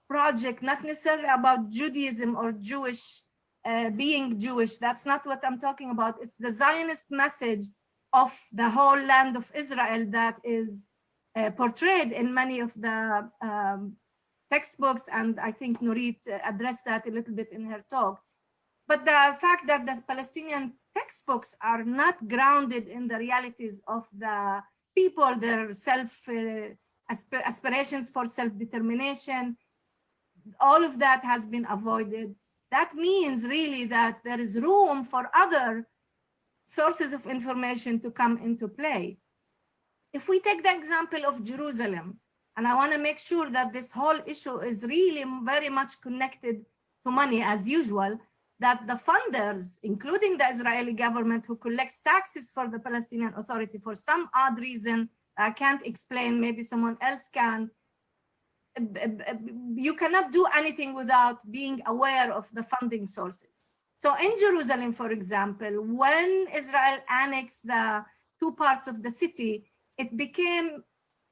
project, not necessarily about Judaism or being Jewish. That's not what I'm talking about. It's the Zionist message of the whole land of Israel that is portrayed in many of the textbooks, and I think Nurit addressed that a little bit in her talk. But the fact that the Palestinian textbooks are not grounded in the realities of the people, their aspirations for self-determination, all of that has been avoided. That means really that there is room for other sources of information to come into play. If we take the example of Jerusalem, and I want to make sure that this whole issue is really very much connected to money as usual, that the funders, including the Israeli government who collects taxes for the Palestinian Authority for some odd reason, I can't explain, maybe someone else can, you cannot do anything without being aware of the funding sources. So in Jerusalem, for example, when Israel annexed the two parts of the city, it became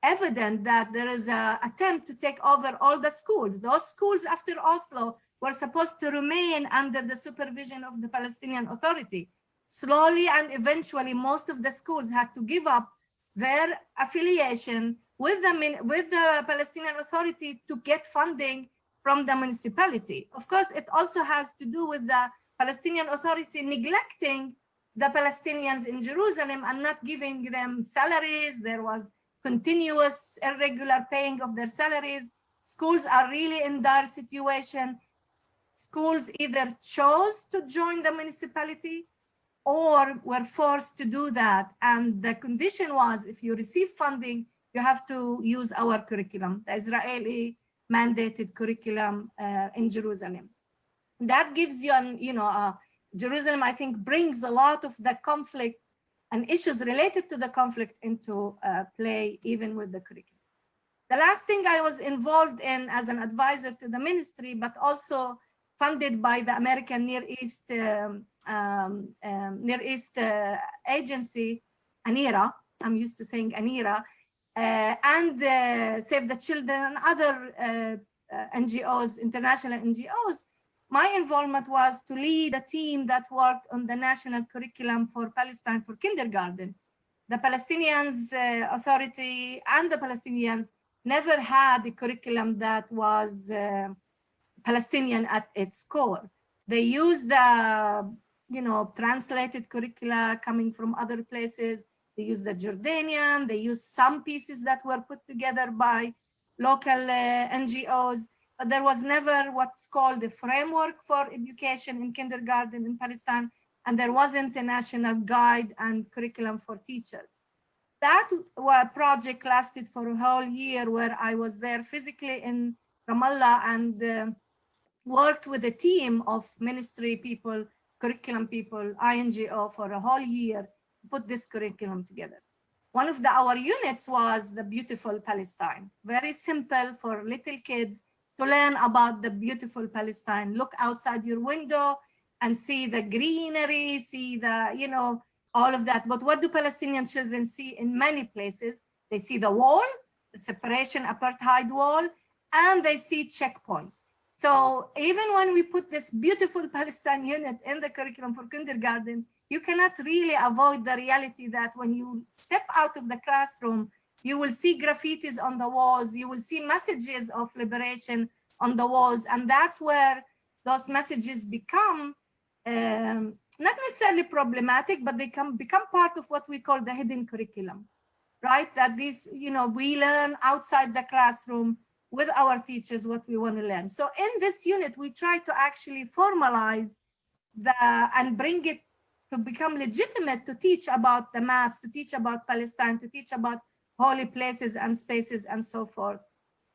evident that there is an attempt to take over all the schools. Those schools after Oslo were supposed to remain under the supervision of the Palestinian Authority. Slowly and eventually, most of the schools had to give up their affiliation with the Palestinian Authority to get funding from the municipality. Of course, it also has to do with the Palestinian Authority neglecting the Palestinians in Jerusalem and not giving them salaries. There was continuous irregular paying of their salaries. Schools are really in dire situation. Schools either chose to join the municipality or were forced to do that. And the condition was, if you receive funding, you have to use our curriculum, the Israeli mandated curriculum in Jerusalem. That gives you Jerusalem, I think, brings a lot of the conflict and issues related to the conflict into play, even with the curriculum. The last thing I was involved in as an advisor to the ministry, but also funded by the American Near East Agency, ANIRA, I'm used to saying ANIRA, and Save the Children and other NGOs, international NGOs. My involvement was to lead a team that worked on the national curriculum for Palestine for kindergarten. The Palestinians Authority and the Palestinians never had a curriculum that was Palestinian at its core. They used the, translated curricula coming from other places. They used the Jordanian. They used some pieces that were put together by local NGOs. But there was never what's called a framework for education in kindergarten in Palestine, and there wasn't a national guide and curriculum for teachers. That project lasted for a whole year, where I was there physically in Ramallah and worked with a team of ministry people, curriculum people, INGO for a whole year to put this curriculum together. One of our units was the beautiful Palestine, very simple for little kids to learn about the beautiful Palestine. Look outside your window and see the greenery, see the, all of that. But what do Palestinian children see in many places? They see the wall, the separation apartheid wall, and they see checkpoints. So even when we put this beautiful Palestine unit in the curriculum for kindergarten, you cannot really avoid the reality that when you step out of the classroom, you will see graffitis on the walls, you will see messages of liberation on the walls. And that's where those messages become not necessarily problematic, but they become part of what we call the hidden curriculum, right? That these, we learn outside the classroom with our teachers what we want to learn. So in this unit, we try to actually formalize and bring it to become legitimate to teach about the maps, to teach about Palestine, to teach about holy places and spaces and so forth.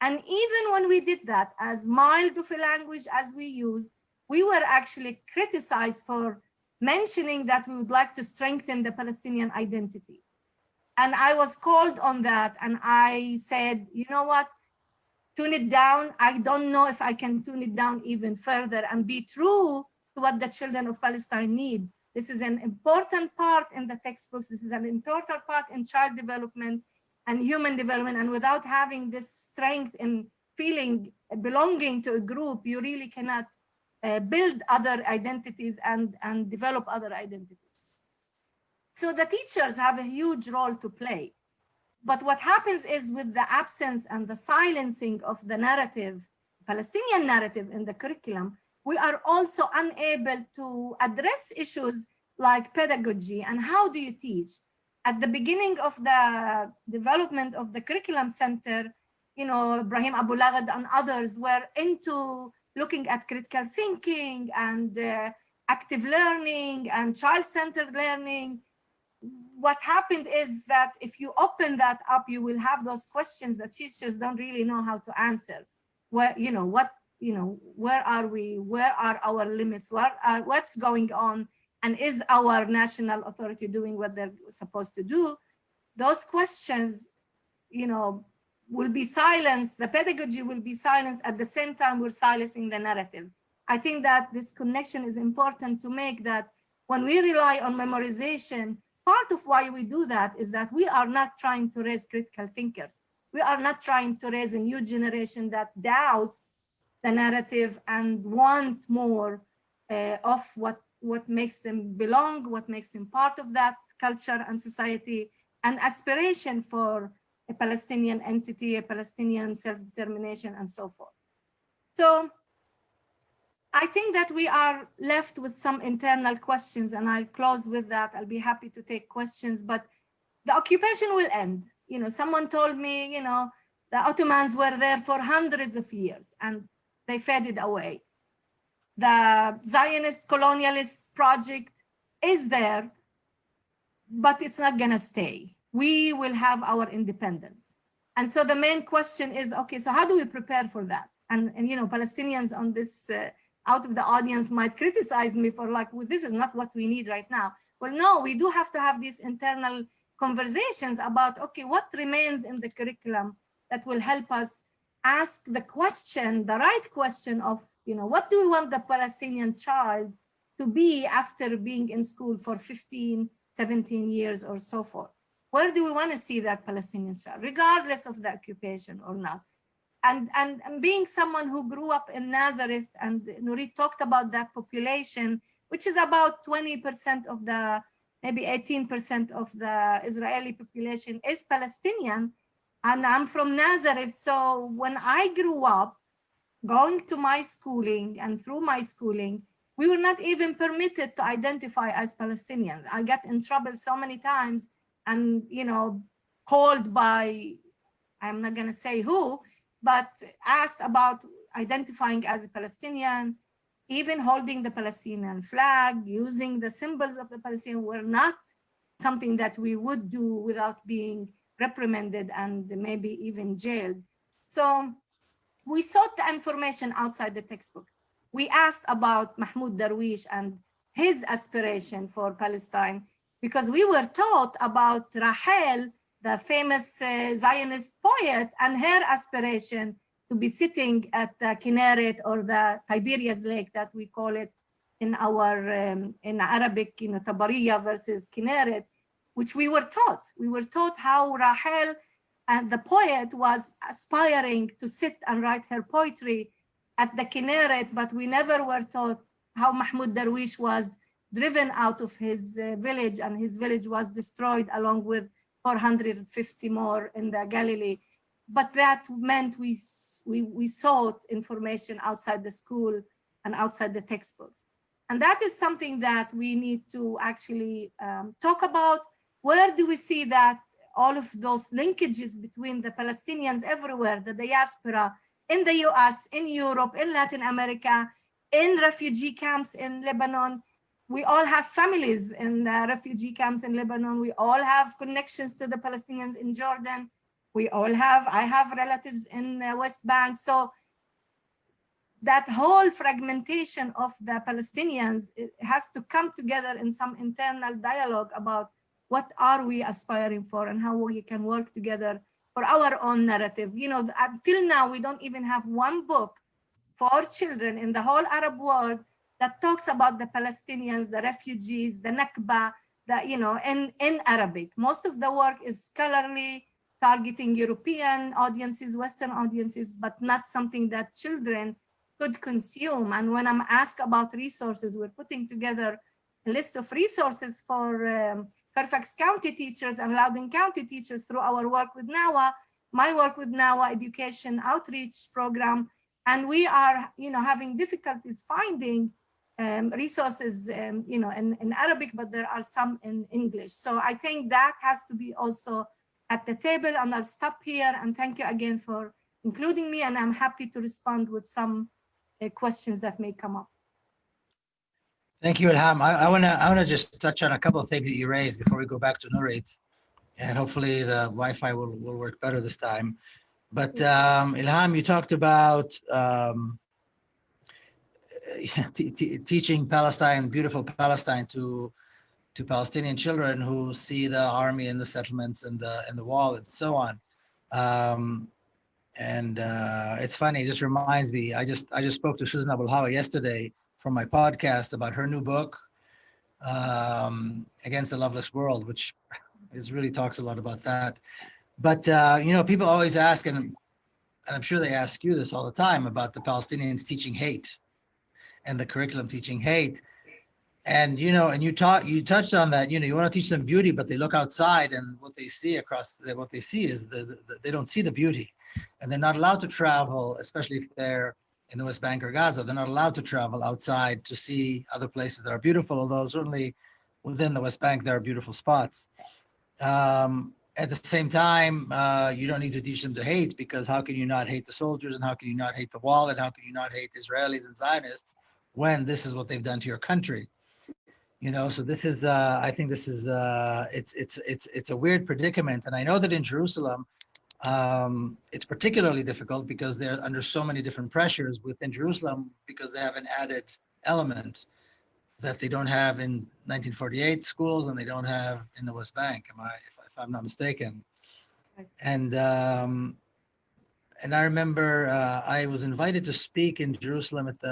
And even when we did that, as mild of a language as we used, we were actually criticized for mentioning that we would like to strengthen the Palestinian identity. And I was called on that, and I said, you know what, tune it down. I don't know if I can tune it down even further and be true to what the children of Palestine need. This is an important part in the textbooks. This is an important part in child development and human development. And without having this strength in feeling belonging to a group, you really cannot build other identities and develop other identities. So the teachers have a huge role to play. But what happens is, with the absence and the silencing of the narrative, Palestinian narrative in the curriculum, we are also unable to address issues like pedagogy and how do you teach. At the beginning of the development of the curriculum center, Ibrahim Abu Lagad and others were into looking at critical thinking and active learning and child-centered learning. What happened is that if you open that up, you will have those questions that teachers don't really know how to answer. Where, where are we? Where are our limits? What's going on? And is our national authority doing what they're supposed to do? Those questions, will be silenced. The pedagogy will be silenced. At the same time, we're silencing the narrative. I think that this connection is important to make, that when we rely on memorization, part of why we do that is that we are not trying to raise critical thinkers. We are not trying to raise a new generation that doubts the narrative and want more of what makes them belong, what makes them part of that culture and society, and aspiration for a Palestinian entity, a Palestinian self-determination, and so forth. So I think that we are left with some internal questions, and I'll close with that. I'll be happy to take questions, but the occupation will end. You know, someone told me, you know, the Ottomans were there for hundreds of years and they faded away. The Zionist colonialist project is there, but it's not gonna stay. We will have our independence. And so the main question is, okay, so how do we prepare for that? And you know, Palestinians on this, out of the audience might criticize me for like, well, this is not what we need right now. Well, no, we do have to have these internal conversations about, okay, what remains in the curriculum that will help us ask the question, the right question of, you know, what do we want the Palestinian child to be after being in school for 15, 17 years or so forth? Where do we want to see that Palestinian child, regardless of the occupation or not? And being someone who grew up in Nazareth, and Nurit talked about that population, which is about 20% of the, maybe 18% of the Israeli population is Palestinian. And I'm from Nazareth. So when I grew up, going to my schooling and through my schooling, we were not even permitted to identify as Palestinians. I got in trouble so many times and, you know, called by, I'm not going to say who, but asked about identifying as a Palestinian, even holding the Palestinian flag, using the symbols of the Palestinian were not something that we would do without being reprimanded and maybe even jailed. So we sought the information outside the textbook. We asked about Mahmoud Darwish and his aspiration for Palestine, because we were taught about Rahel, the famous Zionist poet, and her aspiration to be sitting at the Kinneret, or the Tiberias Lake that we call it in our in Arabic, you know, Tabariya versus Kinneret, which we were taught. We were taught how Rahel and the poet was aspiring to sit and write her poetry at the Kinneret, but we never were taught how Mahmoud Darwish was driven out of his village, and his village was destroyed along with 450 more in the Galilee. But that meant we sought information outside the school and outside the textbooks. And that is something that we need to actually talk about. Where do we see that all of those linkages between the Palestinians everywhere, the diaspora in the US, in Europe, in Latin America, in refugee camps in Lebanon? We all have families in the refugee camps in Lebanon. We all have connections to the Palestinians in Jordan. I have relatives in West Bank. So that whole fragmentation of the Palestinians, it has to come together in some internal dialogue about what are we aspiring for and how we can work together for our own narrative. You know, until now, we don't even have one book for children in the whole Arab world that talks about the Palestinians, the refugees, the Nakba, you know, in Arabic. Most of the work is scholarly, targeting European audiences, Western audiences, but not something that children could consume. And when I'm asked about resources, we're putting together a list of resources for Fairfax County teachers and Loudoun County teachers through our work with NAWA, my work with NAWA Education Outreach Program. And we are, you know, having difficulties finding resources, you know, in Arabic, but there are some in English. So I think that has to be also at the table, and I'll stop here. And thank you again for including me, and I'm happy to respond with some questions that may come up. Thank you, Ilham. I wanna just touch on a couple of things that you raised before we go back to Nurit, and hopefully the Wi-Fi will work better this time. But Ilham, you talked about teaching Palestine, beautiful Palestine, to Palestinian children who see the army and the settlements and the wall and so on. It's funny, it just reminds me, I just spoke to Susan Abul Hawa yesterday from my podcast about her new book, Against the Loveless World, which really talks a lot about that. But you know, people always ask, and and I'm sure they ask you this all the time about the Palestinians teaching hate and the curriculum teaching hate. And, and you touched on that, you want to teach them beauty, but they look outside and what they see what they see is they don't see the beauty, and they're not allowed to travel, especially if they're in the West Bank or Gaza. They're not allowed to travel outside to see other places that are beautiful, although certainly within the West Bank, there are beautiful spots. At the same time, you don't need to teach them to hate, because how can you not hate the soldiers, and how can you not hate the wall, and how can you not hate Israelis and Zionists when this is what they've done to your country? So this is, I think this is, it's a weird predicament. And I know that in Jerusalem, it's particularly difficult because they're under so many different pressures within Jerusalem, because they have an added element that they don't have in 1948 schools and they don't have in the West Bank, if I'm not mistaken. Right. And I remember I was invited to speak in Jerusalem at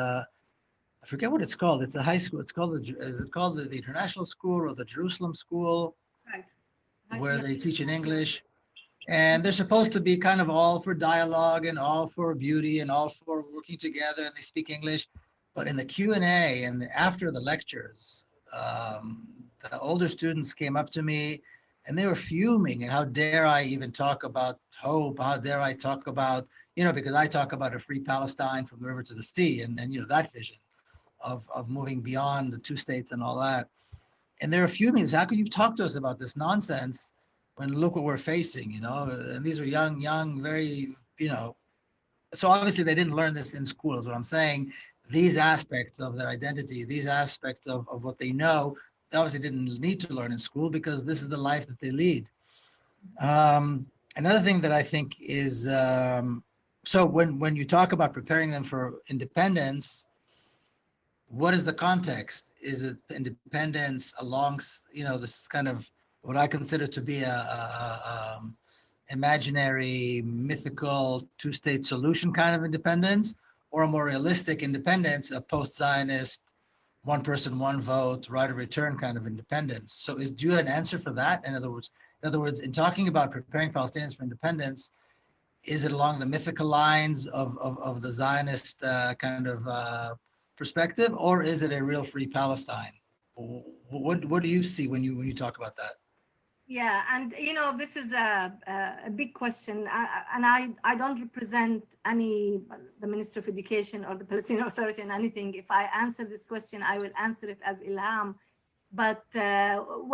I forget what it's called. It's a high school. It's called is it called the International School or the Jerusalem School, Right. where Yeah. they teach in English. And they're supposed to be kind of all for dialogue and all for beauty and all for working together, and they speak English. But in the Q&A and after the lectures, the older students came up to me and they were fuming. And how dare I even talk about hope? How dare I talk about, because I talk about a free Palestine from the river to the sea, and that vision of moving beyond the two states and all that. And there are fuming. How can you talk to us about this nonsense when look what we're facing, And these are young, very, so obviously they didn't learn this in school, is what I'm saying. These aspects of their identity, these aspects of what they know, they obviously didn't need to learn in school, because this is the life that they lead. Another thing that I think is, so when you talk about preparing them for independence, what is the context? Is it independence along, this kind of what I consider to be a imaginary, mythical two-state solution kind of independence, or a more realistic independence, a post-Zionist, one person, one vote, right of return kind of independence? So do you have an answer for that? In other words, in talking about preparing Palestinians for independence, is it along the mythical lines of the Zionist kind of perspective, or is it a real free Palestine? What do you see when you talk about that? Yeah, and this is a big question, and I don't represent the Minister of Education or the Palestinian Authority in anything. If I answer this question, I will answer it as Ilham. But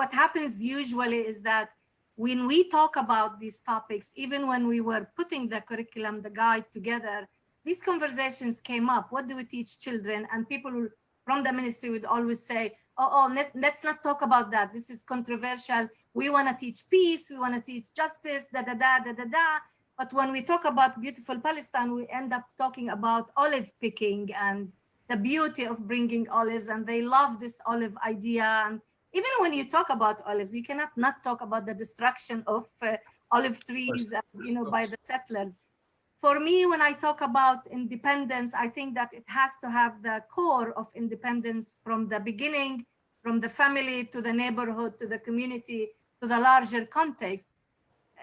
what happens usually is that when we talk about these topics, even when we were putting the curriculum, the guide together, these conversations came up. What do we teach children? And people from the ministry would always say, let's not talk about that. This is controversial. We want to teach peace. We want to teach justice, But when we talk about beautiful Palestine, we end up talking about olive picking and the beauty of bringing olives. And they love this olive idea. And even when you talk about olives, you cannot not talk about the destruction of olive trees, by the settlers. For me, when I talk about independence, I think that it has to have the core of independence from the beginning, from the family to the neighborhood, to the community, to the larger context.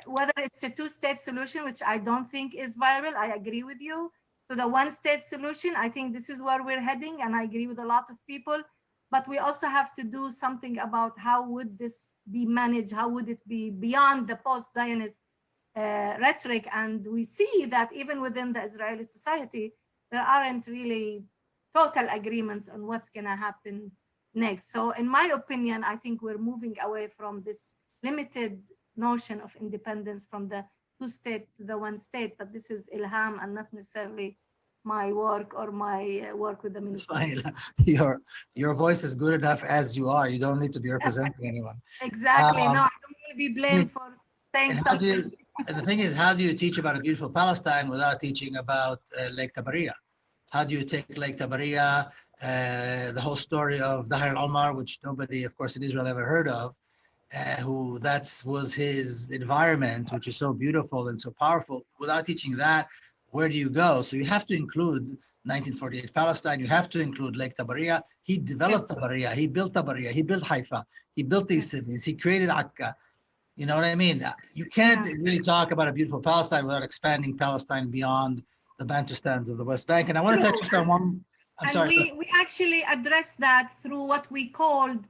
Whether it's a two-state solution, which I don't think is viable, I agree with you, to the one-state solution, I think this is where we're heading, and I agree with a lot of people. But we also have to do something about how would this be managed, how would it be beyond the post-Zionist rhetoric. And we see that even within the Israeli society, there aren't really total agreements on what's going to happen next. So in my opinion, I think we're moving away from this limited notion of independence from the two-state to the one-state. But this is Ilham and not necessarily my work or my work with the ministry. It's fine. Your voice is good enough as you are. You don't need to be representing anyone. Exactly. No, I don't want to be blamed for saying something. And the thing is, how do you teach about a beautiful Palestine without teaching about Lake Tabaria? How do you take Lake Tabaria, the whole story of Dahr al-Omar, which nobody, of course, in Israel ever heard of, who was his environment, which is so beautiful and so powerful. Without teaching that, where do you go? So you have to include 1948 Palestine. You have to include Lake Tabaria. He developed Tabaria. He built Tabaria. He built Haifa. He built these cities. He created Akka. You know what I mean? You can't really talk about a beautiful Palestine without expanding Palestine beyond the Bantustans of the West Bank. And I want to touch on one. I'm sorry. We actually addressed that through what we called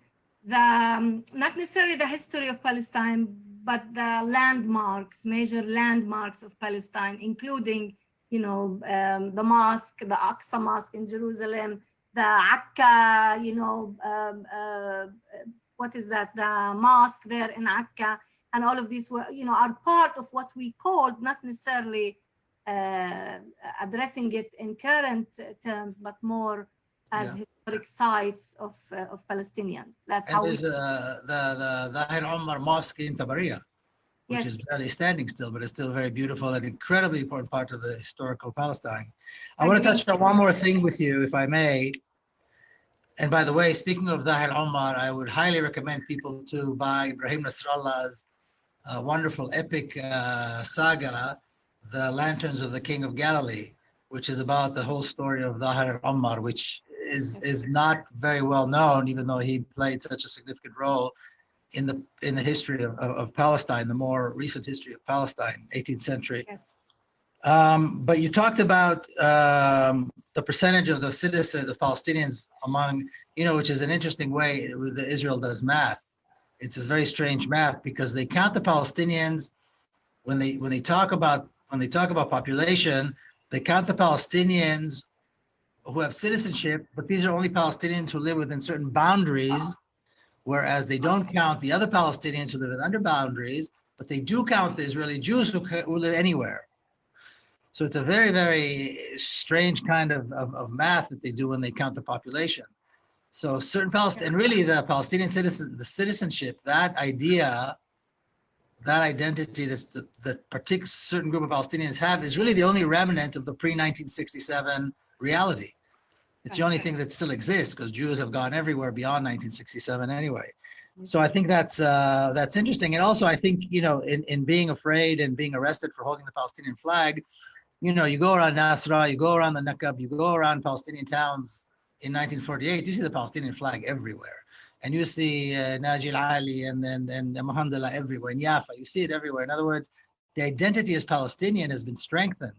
the, not necessarily the history of Palestine, but the landmarks, major landmarks of Palestine, including, you know, the mosque, the Aqsa Mosque in Jerusalem, the Akka, you know, what is that? The mosque there in Akka, and all of these were, you know, are part of what we called, not necessarily addressing it in current terms, but more as historic sites of Palestinians. That's how there's the Zahir Omar Mosque in Tabaria, which is barely standing still, but it's still very beautiful and incredibly important part of the historical Palestine. I want to touch on one more thing with you, if I may. And by the way, speaking of Zahir Omar, I would highly recommend people to buy Ibrahim Nasrallah's wonderful epic saga, The Lanterns of the King of Galilee, which is about the whole story of Zahir Omar, which is not very well known, even though he played such a significant role in the history of Palestine, the more recent history of Palestine, 18th century. Yes. But you talked about the percentage of the citizens, of Palestinians among, you know, which is an interesting way that Israel does math. It's this very strange math because they count the Palestinians when they talk about population, they count the Palestinians who have citizenship, but these are only Palestinians who live within certain boundaries, whereas they don't count the other Palestinians who live under boundaries, but they do count the Israeli Jews who live anywhere. So it's a very, very strange kind of math that they do when they count the population. So certain Palestinians, and really the Palestinian citizen, the citizenship, that idea, that identity that particular certain group of Palestinians have is really the only remnant of the pre-1967 reality. It's the only thing that still exists because Jews have gone everywhere beyond 1967 anyway. So I think that's interesting. And also I think, you know, in being afraid and being arrested for holding the Palestinian flag, you know, you go around Nasra, you go around the Nakab, you go around Palestinian towns in 1948, you see the Palestinian flag everywhere. And you see Najil Ali and Mohamdallah everywhere, in Jaffa, you see it everywhere. In other words, the identity as Palestinian has been strengthened.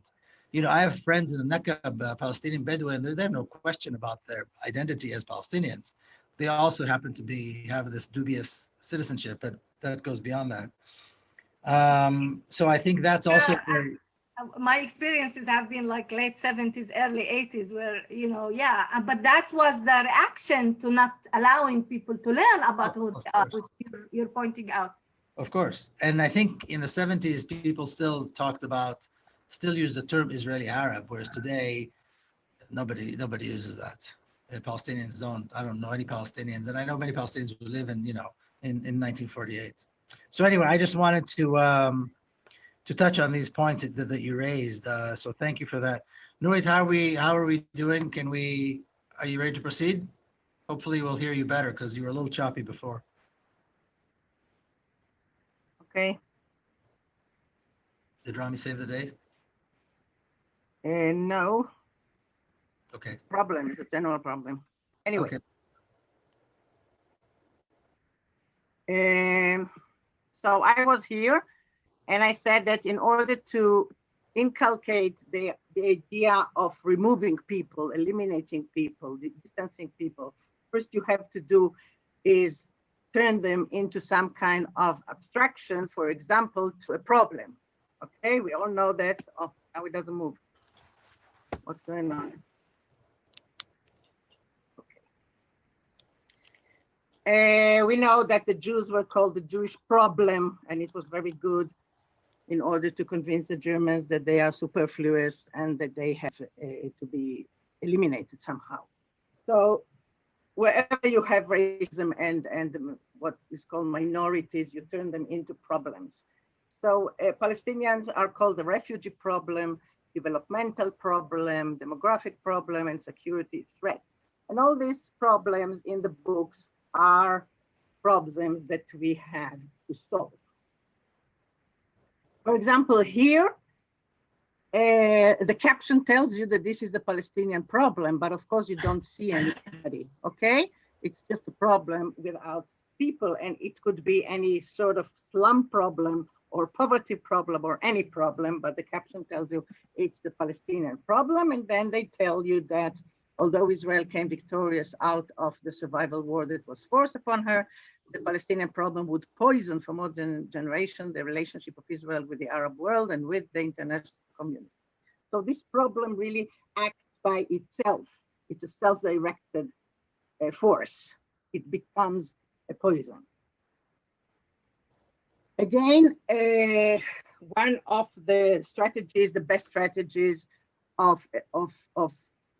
You know, I have friends in the Nakab, Palestinian Bedouin, they have no question about their identity as Palestinians. They also happen to have this dubious citizenship, but that goes beyond that. So I think that's also my experiences have been like late 70s, early 80s, where, you know, but that was the reaction to not allowing people to learn about who they are, which you're pointing out. Of course. And I think in the 70s, people still used the term Israeli Arab, whereas today, nobody uses that. Palestinians I don't know any Palestinians, and I know many Palestinians who live in 1948. So anyway, I just wanted to touch on these points that you raised. So thank you for that. Nurit, how are we doing? Are you ready to proceed? Hopefully we'll hear you better because you were a little choppy before. Okay. Did Rami save the day? No. Okay. Problem, it's a general problem. Anyway. Okay. So I was here and I said that in order to inculcate the idea of removing people, eliminating people, distancing people, first you have to do is turn them into some kind of abstraction, for example, to a problem. Okay, we all know that. Oh, now it doesn't move. What's going on? Okay. We know that the Jews were called the Jewish problem, and it was very good in order to convince the Germans that they are superfluous and that they have to be eliminated somehow. So wherever you have racism and what is called minorities, you turn them into problems. So Palestinians are called the refugee problem, developmental problem, demographic problem, and security threat. And all these problems in the books are problems that we have to solve. For example, here, the caption tells you that this is the Palestinian problem, but of course you don't see anybody, okay? It's just a problem without people, and it could be any sort of slum problem or poverty problem or any problem, but the caption tells you it's the Palestinian problem. And then they tell you that although Israel came victorious out of the survival war that was forced upon her, the Palestinian problem would poison for more than a generation the relationship of Israel with the Arab world and with the international community. So this problem really acts by itself. It's a self-directed force. It becomes a poison. Again, one of the strategies, the best strategies of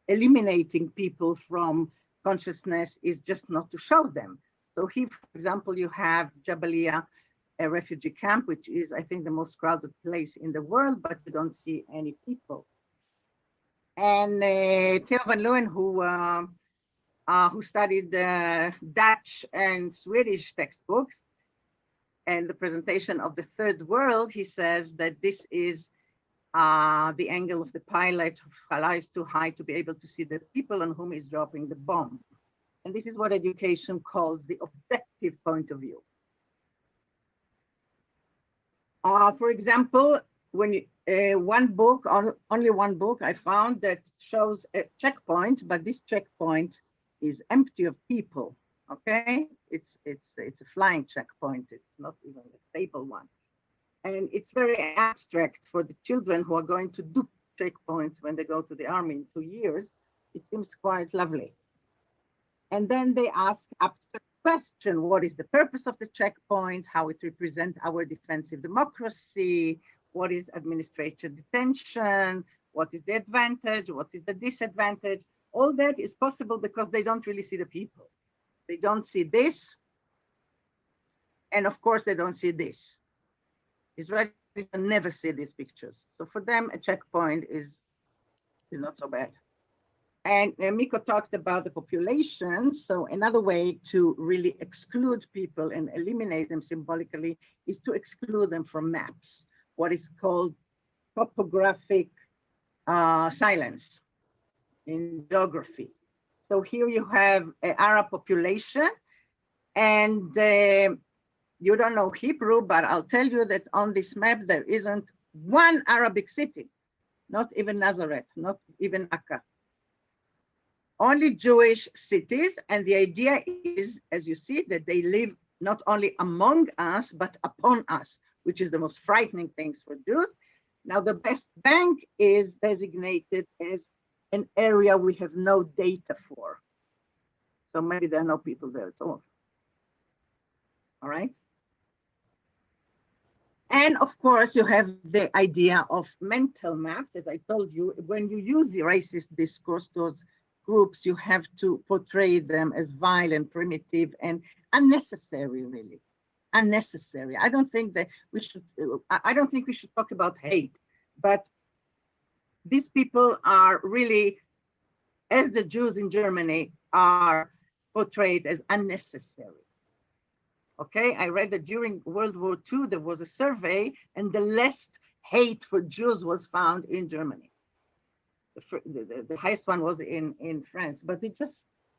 eliminating people from consciousness is just not to show them. So here, for example, you have Jabalia, a refugee camp, which is, I think, the most crowded place in the world, but you don't see any people. And Theo van Leeuwen, who studied Dutch and Swedish textbooks, and the presentation of the third world, he says that this is the angle of the pilot who flies too high to be able to see the people on whom he's dropping the bomb. And this is what education calls the objective point of view. For example, when only one book I found that shows a checkpoint, but this checkpoint is empty of people. Okay, it's a flying checkpoint. It's not even a stable one, and it's very abstract for the children who are going to do checkpoints when they go to the army in 2 years. It seems quite lovely. And then they ask abstract question: what is the purpose of the checkpoint? How it represents our defensive democracy? What is administrative detention? What is the advantage? What is the disadvantage? All that is possible because they don't really see the people. They don't see this. And of course, they don't see this. Israelis never see these pictures. So for them, a checkpoint is not so bad. And Miko talked about the population. So another way to really exclude people and eliminate them symbolically is to exclude them from maps, what is called topographic silence in geography. So here you have an Arab population, and you don't know Hebrew, but I'll tell you that on this map, there isn't one Arabic city, not even Nazareth, not even Akka. Only Jewish cities, and the idea is, as you see, that they live not only among us, but upon us, which is the most frightening things for Jews. Now, the West Bank is designated as an area we have no data for. So maybe there are no people there at all. All right. And of course, you have the idea of mental maps. As I told you, when you use the racist discourse towards groups, you have to portray them as violent, primitive, and unnecessary, really. Unnecessary. I don't think we should talk about hate, but these people are really, as the Jews in Germany, are portrayed as unnecessary. Okay, I read that during World War II, there was a survey and the less hate for Jews was found in Germany. The highest one was in France, but they just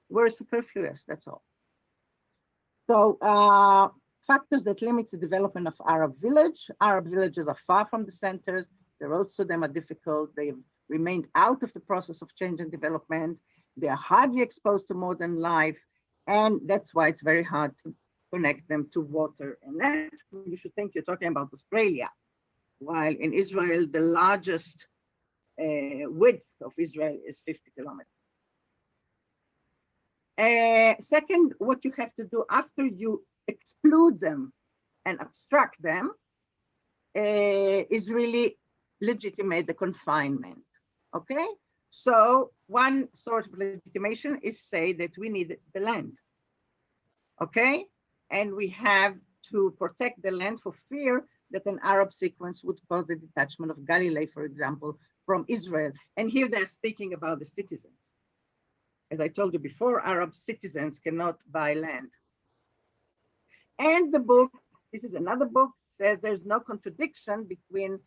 were superfluous, that's all. So factors that limit the development of Arab village. Arab villages are far from the centers. The roads to them are difficult. They've remained out of the process of change and development. They are hardly exposed to modern life. And that's why it's very hard to connect them to water. And that you should think you're talking about Australia. While in Israel, the largest width of Israel is 50 kilometers. Second, what you have to do after you exclude them and abstract them is really legitimate the confinement. Okay, so one source of legitimation is say that we need the land. Okay, and we have to protect the land for fear that an Arab sequence would cause the detachment of Galilee, for example, from Israel. And here they're speaking about the citizens. As I told you before, Arab citizens cannot buy land. And the book, this is another book, says there's no contradiction between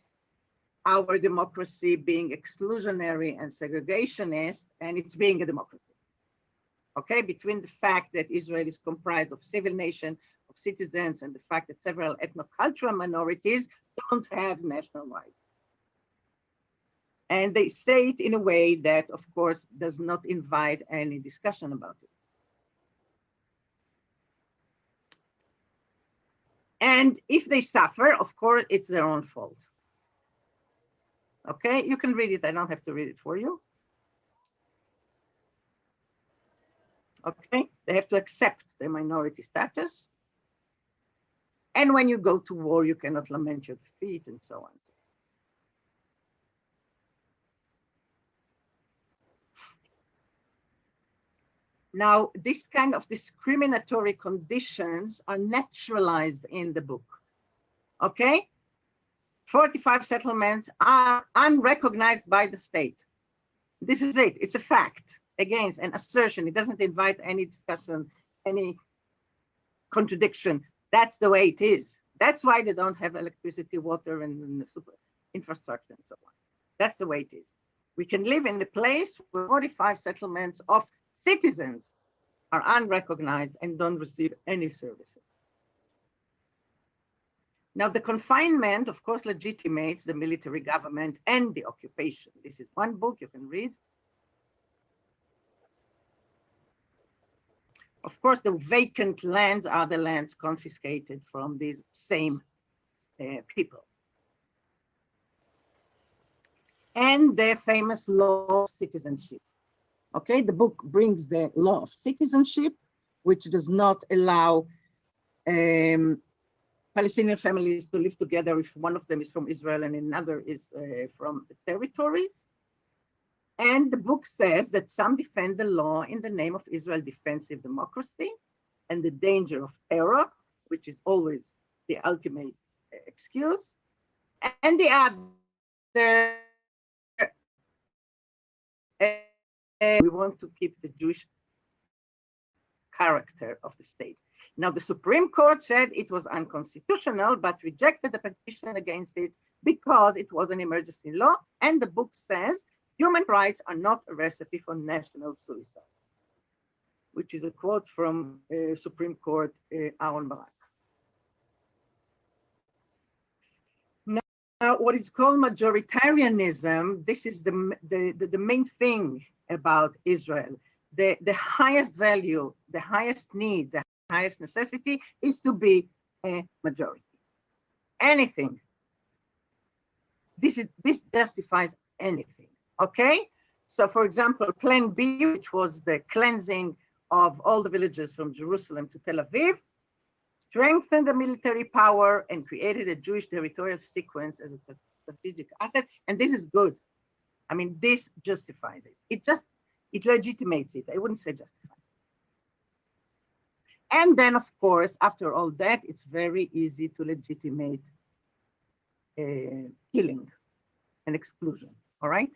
our democracy being exclusionary and segregationist, and it's being a democracy. okay, between the fact that Israel is comprised of civil nation, of citizens, and the fact that several ethnocultural minorities don't have national rights. And they say it in a way that, of course, does not invite any discussion about it. And if they suffer, of course, it's their own fault. Okay, you can read it. I don't have to read it for you. Okay, they have to accept their minority status. And when you go to war, you cannot lament your defeat and so on. Now, this kind of discriminatory conditions are naturalized in the book. Okay? 45 settlements are unrecognized by the state. This is it. It's a fact. Again, an assertion. It doesn't invite any discussion, any contradiction. That's the way it is. That's why they don't have electricity, water, and super infrastructure and so on. That's the way it is. We can live in a place where 45 settlements of citizens are unrecognized and don't receive any services. Now, the confinement, of course, legitimates the military government and the occupation. This is one book you can read. Of course, the vacant lands are the lands confiscated from these same people. And the famous law of citizenship. Okay, the book brings the law of citizenship, which does not allow Palestinian families to live together if one of them is from Israel and another is from the territories. And the book says that some defend the law in the name of Israel's defensive democracy and the danger of terror, which is always the ultimate excuse. And the other, we want to keep the Jewish character of the state. Now, the Supreme Court said it was unconstitutional, but rejected the petition against it because it was an emergency law. And the book says human rights are not a recipe for national suicide, which is a quote from Supreme Court Aaron Barak. Now, what is called majoritarianism, this is the main thing about Israel. The highest value, the highest need, the highest necessity is to be a majority. Anything. This justifies anything. Okay? So, for example, Plan B, which was the cleansing of all the villages from Jerusalem to Tel Aviv, strengthened the military power and created a Jewish territorial sequence as a strategic asset. And this is good. I mean, this justifies it. It legitimates it. I wouldn't say justifies. And then, of course, after all that, it's very easy to legitimate killing and exclusion. All right?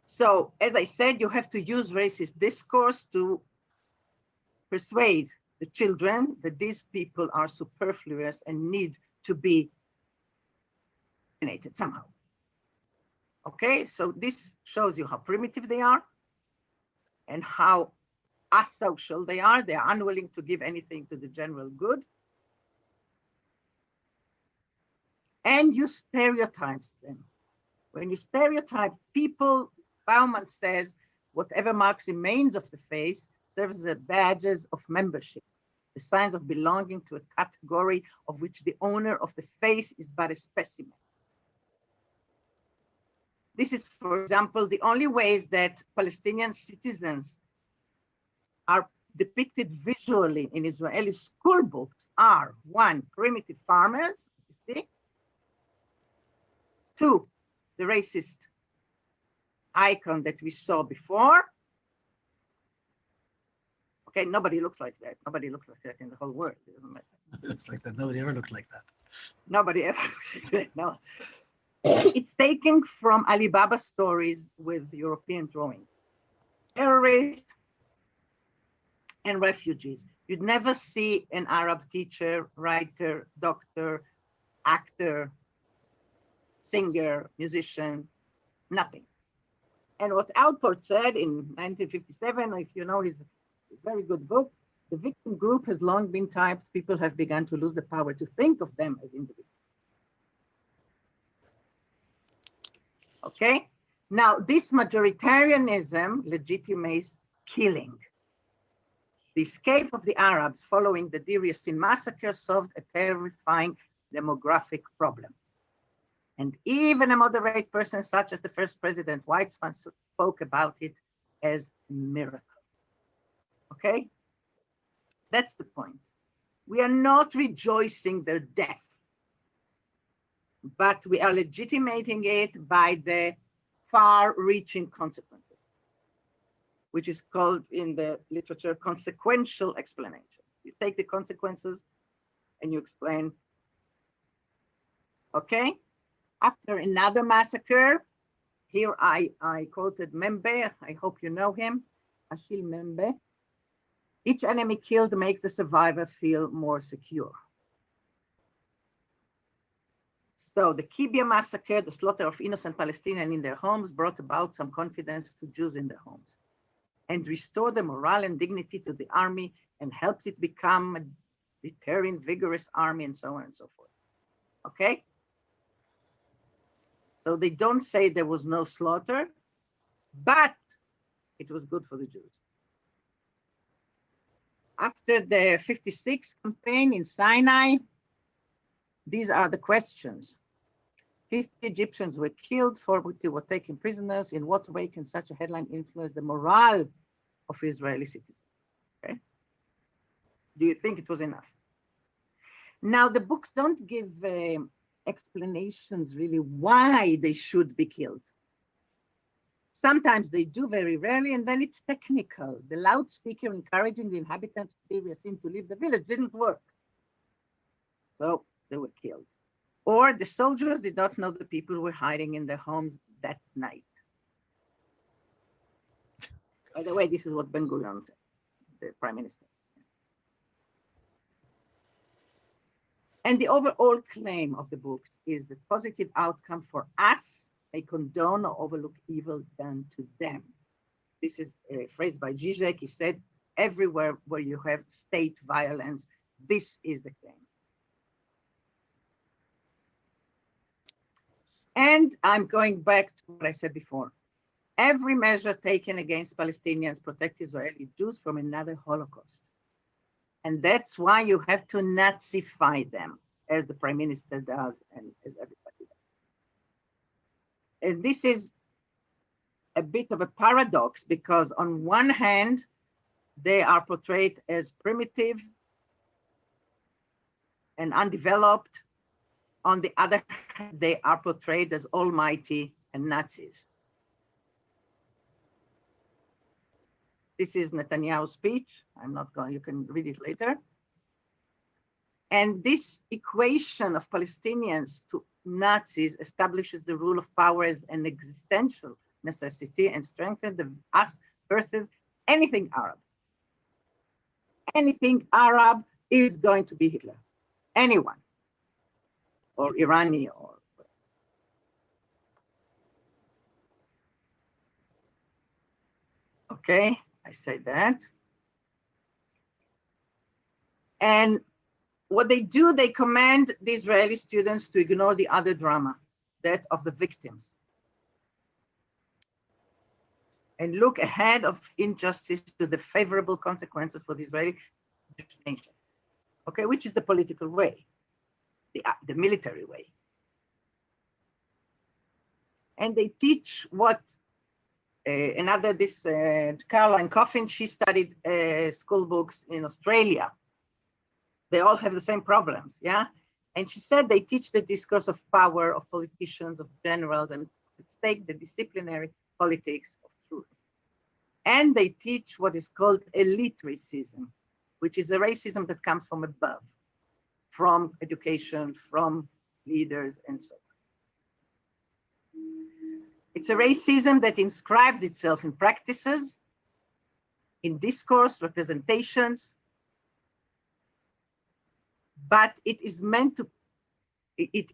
So, as I said, you have to use racist discourse to persuade the children that these people are superfluous and need to be eliminated somehow. Okay, so this shows you how primitive they are and how asocial they are. They are unwilling to give anything to the general good. And you stereotype them. When you stereotype people, Bauman says, whatever marks remains of the face serves as badges of membership, the signs of belonging to a category of which the owner of the face is but a specimen. This is, for example, the only ways that Palestinian citizens are depicted visually in Israeli school books are: one, primitive farmers, you see? Two, the racist icon that we saw before. Okay, nobody looks like that. Nobody looks like that in the whole world. It doesn't matter. It looks like that. Nobody ever looked like that. Nobody ever. No. It's taken from Alibaba stories with European drawings. Terrorists and refugees. You'd never see an Arab teacher, writer, doctor, actor, singer, musician, nothing. And what Alport said in 1957, if you know his very good book, the victim group has long been types people have begun to lose the power to think of them as individuals. Okay, now this majoritarianism legitimates killing. The escape of the Arabs following the Deir Yassin massacre solved a terrifying demographic problem. And even a moderate person such as the first president Weizmann spoke about it as a miracle. Okay, that's the point. We are not rejoicing their death, but we are legitimating it by the far-reaching consequences, which is called in the literature consequential explanation. You take the consequences and you explain. Okay, after another massacre, here I quoted Membe, I hope you know him, Achille Membe. Each enemy killed makes the survivor feel more secure. So the Kibya massacre, the slaughter of innocent Palestinians in their homes, brought about some confidence to Jews in their homes and restored the morale and dignity to the army and helped it become a deterring, vigorous army and so on and so forth. Okay? So they don't say there was no slaughter, but it was good for the Jews. After the 56 campaign in Sinai, these are the questions. 50 Egyptians were killed, 40 were taken prisoners. In what way can such a headline influence the morale of Israeli citizens? Okay. Do you think it was enough? Now, the books don't give explanations really why they should be killed. Sometimes they do, very rarely, and then it's technical. The loudspeaker encouraging the inhabitants of Deir Yassin to leave the village didn't work. So they were killed. Or the soldiers did not know the people were hiding in their homes that night. By the way, this is what Ben-Gurion said, the prime minister. And the overall claim of the books is the positive outcome for us may condone or overlook evil done to them. This is a phrase by Zizek. He said, everywhere where you have state violence, this is the claim. And I'm going back to what I said before. Every measure taken against Palestinians protects Israeli Jews from another Holocaust. And that's why you have to Nazify them, as the prime minister does and as everybody does. And this is a bit of a paradox because on one hand, they are portrayed as primitive and undeveloped. On the other hand, they are portrayed as almighty and Nazis. This is Netanyahu's speech. I'm not going, you can read it later. And this equation of Palestinians to Nazis establishes the rule of power as an existential necessity and strengthens us versus anything Arab. Anything Arab is going to be Hitler. Anyone. Or Irani or whatever. Okay, I say that. And what they do, they command the Israeli students to ignore the other drama, that of the victims, and look ahead of injustice to the favorable consequences for the Israeli nation. Okay, which is the political way, the military way. And they teach what Caroline Coffin, she studied school books in Australia. They all have the same problems, yeah? And she said they teach the discourse of power of politicians, of generals, and at stake the disciplinary politics of truth. And they teach what is called elite racism, which is a racism that comes from above, from education, from leaders, and so on. It's a racism that inscribes itself in practices, in discourse, representations, but it is meant to, it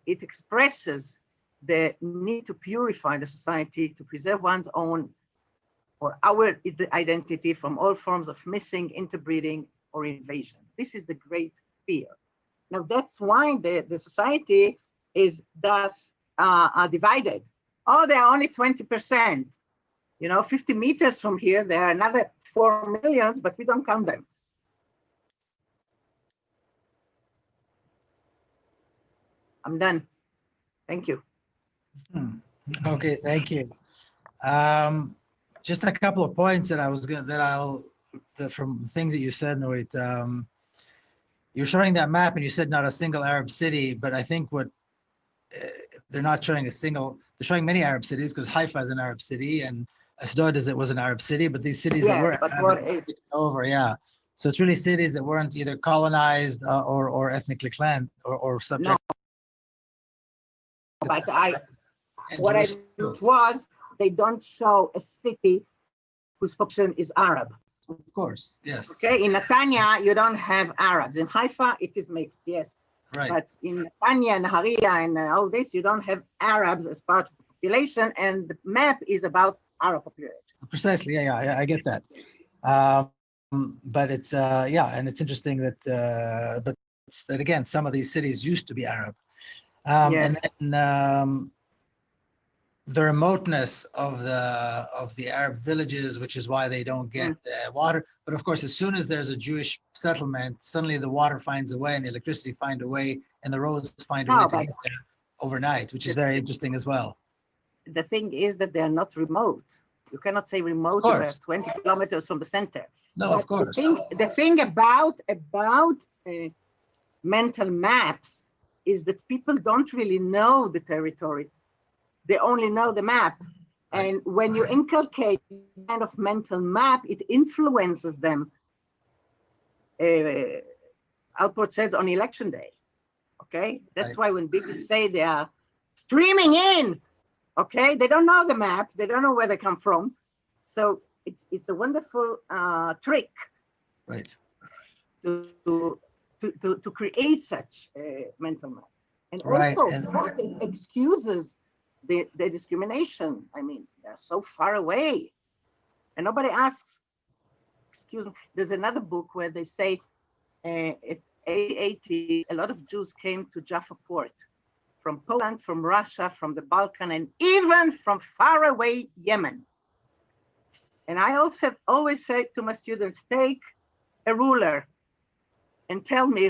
expresses the need to purify the society, to preserve one's own or our identity from all forms of missing, interbreeding, or invasion. This is the great fear. Now, that's why the society is thus divided. Oh, they are only 20%. 50 meters from here, there are another 4 million, but we don't count them. I'm done. Thank you. Okay, thank you. Just a couple of points that I was gonna from things that you said, Noit. You're showing that map, and you said not a single Arab city, but I think what they're not showing they're showing many Arab cities, because Haifa is an Arab city, and Asdod was an Arab city, but these cities that were over, yeah. So it's really cities that weren't either colonized or ethnically cleansed or subject. No, but what I meant was, they don't show a city whose population is Arab. Of course, yes. Okay, in Netanya, you don't have Arabs. In Haifa, it is mixed, yes. Right. But in Netanya and Haria and all this, you don't have Arabs as part of the population, and the map is about Arab population. Precisely, yeah, I get that. But it's and it's interesting that that again, some of these cities used to be Arab. Yes. And then the remoteness of the Arab villages, which is why they don't get water. But of course, as soon as there's a Jewish settlement, suddenly the water finds a way, and the electricity find a way, and the roads find a way to get there overnight, which is very interesting as well. The thing is that they are not remote. You cannot say remote, 20 kilometers from the center. No, but of course. The thing about mental maps is that people don't really know the territory. They only know the map. And when you inculcate kind of mental map, it influences them. Alport said on election day. Okay, that's why when people say they are streaming in, okay, they don't know the map, they don't know where they come from. So it's a wonderful trick, right, to create such a mental map, and also it excuses the discrimination. I mean, they're so far away, and nobody asks. Excuse me. There's another book where they say at 80, a lot of Jews came to Jaffa port from Poland, from Russia, from the Balkan, and even from far away Yemen. And I also always say to my students, take a ruler and tell me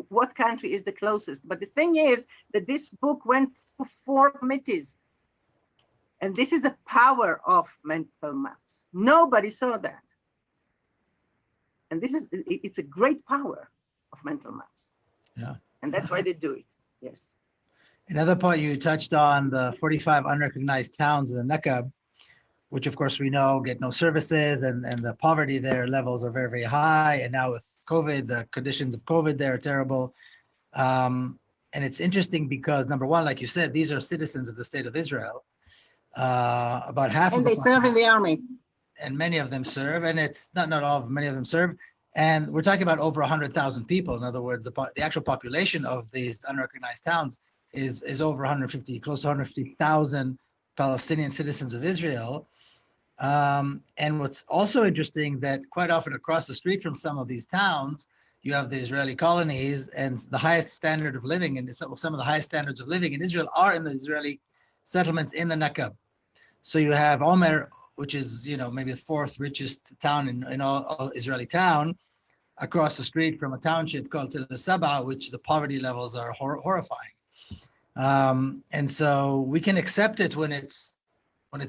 what country is the closest. But the thing is that this book went to 4 committees. And this is the power of mental maps. Nobody saw that. And it's a great power of mental maps. Yeah. And that's why they do it. Yes. Another point you touched on, the 45 unrecognized towns in the Negev, which of course we know get no services, and the poverty there levels are very, very high. And now with COVID, the conditions of COVID there are terrible. And it's interesting because, number one, like you said, these are citizens of the state of Israel. About half of them serve in the army. And many of them serve, and it's not all of them, many of them serve. And we're talking about over 100,000 people. In other words, the actual population of these unrecognized towns is over 150, close to 150,000 Palestinian citizens of Israel. And what's also interesting, that quite often across the street from some of these towns, you have the Israeli colonies, and the highest standard of living, and some of the highest standards of living in Israel are in the Israeli settlements in the Negev. So you have Omer, which is, maybe the 4th richest town in all Israeli town, across the street from a township called Tel Saba, which the poverty levels are horrifying. And so we can accept it when it's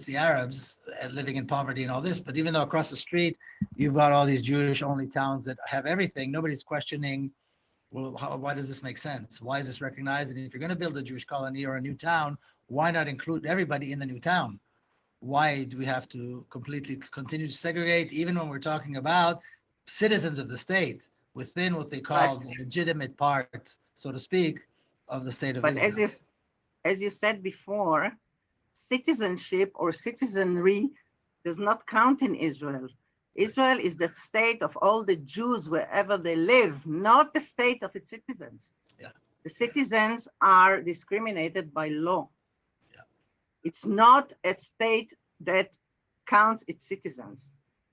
the Arabs living in poverty and all this, but even though across the street you've got all these Jewish-only towns that have everything, nobody's questioning, well, why does this make sense? Why is this recognized? And if you're going to build a Jewish colony or a new town, why not include everybody in the new town? Why do we have to completely continue to segregate, even when we're talking about citizens of the state within what they call the legitimate part, so to speak, of the state of Israel? But as you said before, citizenship or citizenry does not count in Israel. Israel is the state of all the Jews wherever they live, not the state of its citizens. Yeah. The citizens are discriminated by law. It's not a state that counts its citizens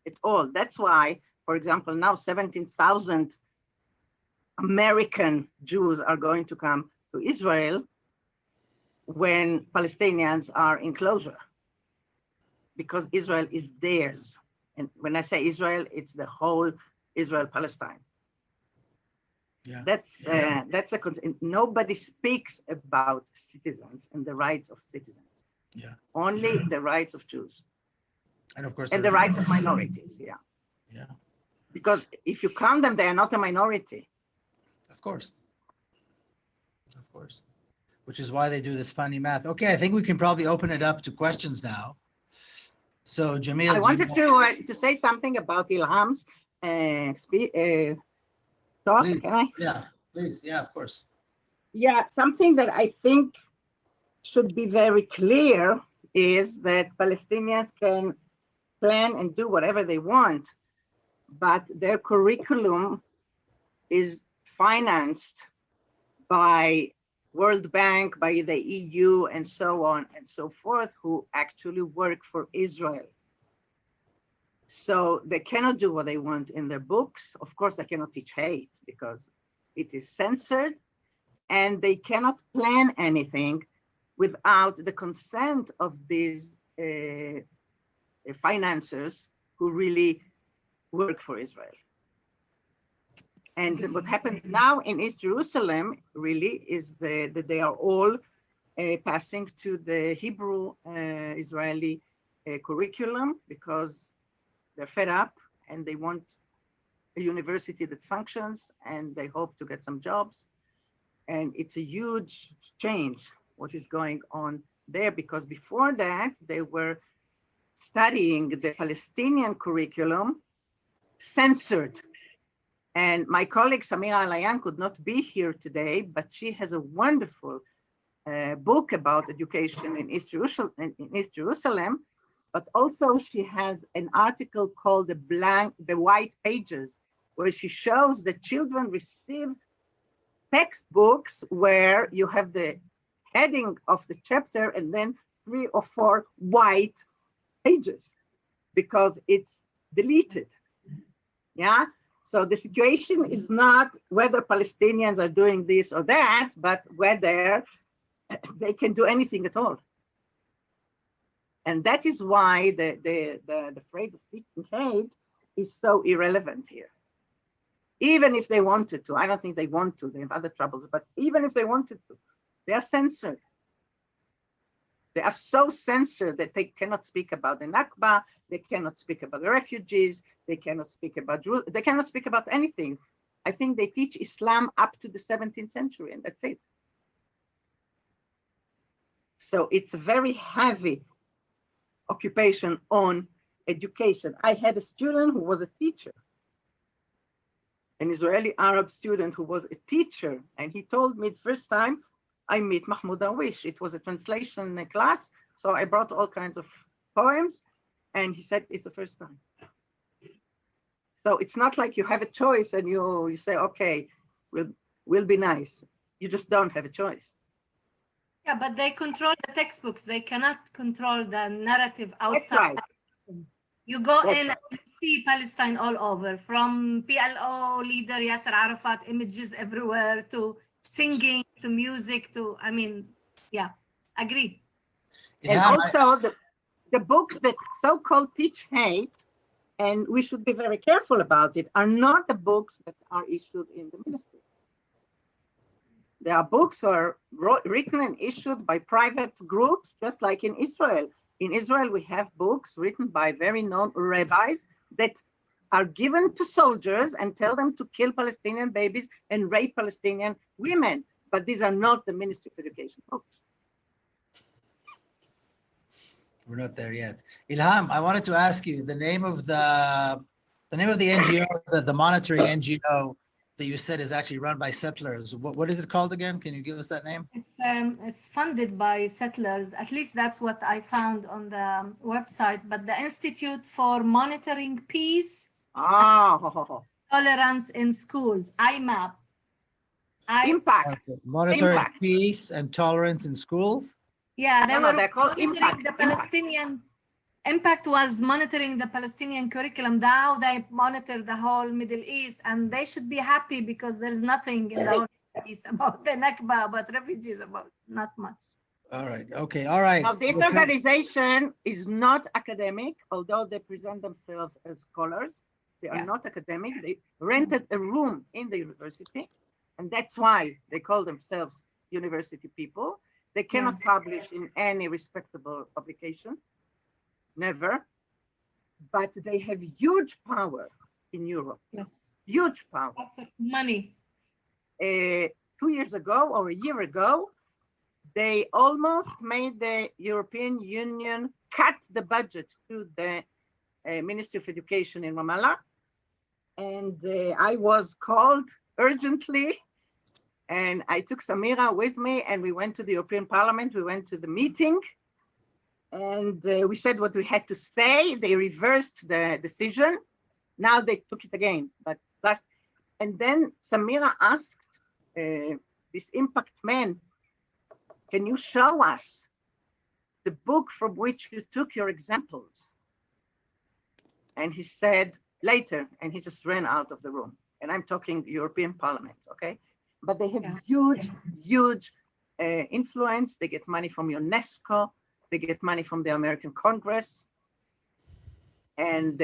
at all. That's why, for example, now 17,000 American Jews are going to come to Israel when Palestinians are in closure, because Israel is theirs. And when I say Israel, it's the whole Israel Palestine. Yeah. That's a nobody speaks about citizens and the rights of citizens. Yeah. Only the rights of Jews And of course, and the rights of minorities. Yeah. Yeah. Because if you count them, they are not a minority. Of course. Of course. Which is why they do this funny math. Okay, I think we can probably open it up to questions now. So Jamil, I wanted to say something about Ilham's talk. Please. Can I? Yeah, please. Yeah, of course. Yeah, something that I think should be very clear is that Palestinians can plan and do whatever they want, but their curriculum is financed by World Bank, by the EU, and so on and so forth, who actually work for Israel. So they cannot do what they want in their books. Of course, they cannot teach hate because it is censored, and they cannot plan anything without the consent of these financiers who really work for Israel. And what happens now in East Jerusalem really is that they are all passing to the Hebrew Israeli curriculum because they're fed up and they want a university that functions, and they hope to get some jobs. And it's a huge change what is going on there, because before that they were studying the Palestinian curriculum censored. And my colleague Samira Alayan could not be here today, but she has a wonderful book about education in East Jerusalem, but also she has an article called the White Pages, where she shows that children received textbooks where you have the heading of the chapter and then 3 or 4 white pages because it's deleted. Yeah. So the situation is not whether Palestinians are doing this or that, but whether they can do anything at all. And that is why the phrase of teaching hate is so irrelevant here. Even if they wanted to, I don't think they want to, they have other troubles, but even if they wanted to, they are censored. They are so censored that they cannot speak about the Nakba, they cannot speak about the refugees, they cannot speak about Jerusalem, they cannot speak about anything. I think they teach Islam up to the 17th century, and that's it. So it's a very heavy occupation on education. I had a student who was a teacher, an Israeli Arab student who was a teacher, and he told me the first time I meet Mahmoud Darwish. It was a translation class, so I brought all kinds of poems, and he said it's the first time. So it's not like you have a choice and you say, okay, we'll be nice. You just don't have a choice. Yeah, but they control the textbooks. They cannot control the narrative outside. That's right. You go That's in right. and see Palestine all over, from PLO leader Yasser Arafat, images everywhere, to singing, to music, to, I mean, yeah, agree. And also the books that so-called teach hate, and we should be very careful about it, are not the books that are issued in the ministry. There are books that are written and issued by private groups, just like in Israel. In Israel, we have books written by very known rabbis that are given to soldiers and tell them to kill Palestinian babies and rape Palestinian women. But these are not the Ministry of Education books. We're not there yet. Ilham, I wanted to ask you the name of the NGO, the monitoring NGO that you said is actually run by settlers. What is it called again? Can you give us that name? It's funded by settlers. At least that's what I found on the website. But the Institute for Monitoring Peace, Tolerance in Schools, IMAP. Monitoring Peace and Tolerance in Schools. Yeah, they No, were they're called monitoring impact. the Palestinian. Impact was monitoring the Palestinian curriculum. Now they monitor the whole Middle East, and they should be happy because there's nothing in the whole Middle East about the Nakba, about refugees, about not much. All right. Okay. All right. Now, this organization is not academic, although they present themselves as scholars. They are Yeah. not academic. They rented a room in the university, and that's why they call themselves university people. They cannot publish in any respectable publication, never. But they have huge power in Europe, Yes, huge power. lots of money. 2 years ago or a year ago, they almost made the European Union cut the budget to the Ministry of Education in Ramallah. And I was called urgently, and I took Samira with me, and we went to the European Parliament. We went to the meeting, and we said what we had to say. They reversed the decision. Now they took it again, but last. And then Samira asked this impact man, can you show us the book from which you took your examples? And he said, later, and he just ran out of the room. And I'm talking European Parliament, okay? But they have huge influence. They get money from UNESCO. They get money from the American Congress. And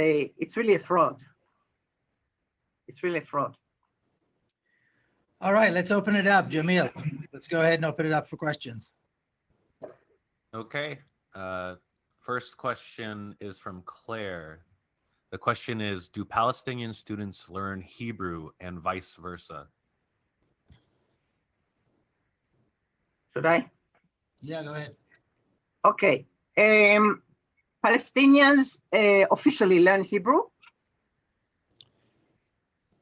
it's really a fraud. It's really a fraud. All right. Let's open it up. Jamil, let's go ahead and open it up for questions. Okay. First question is from Claire. The question is, do Palestinian students learn Hebrew and vice versa? Should I? Yeah, go ahead. Okay. Palestinians officially learn Hebrew.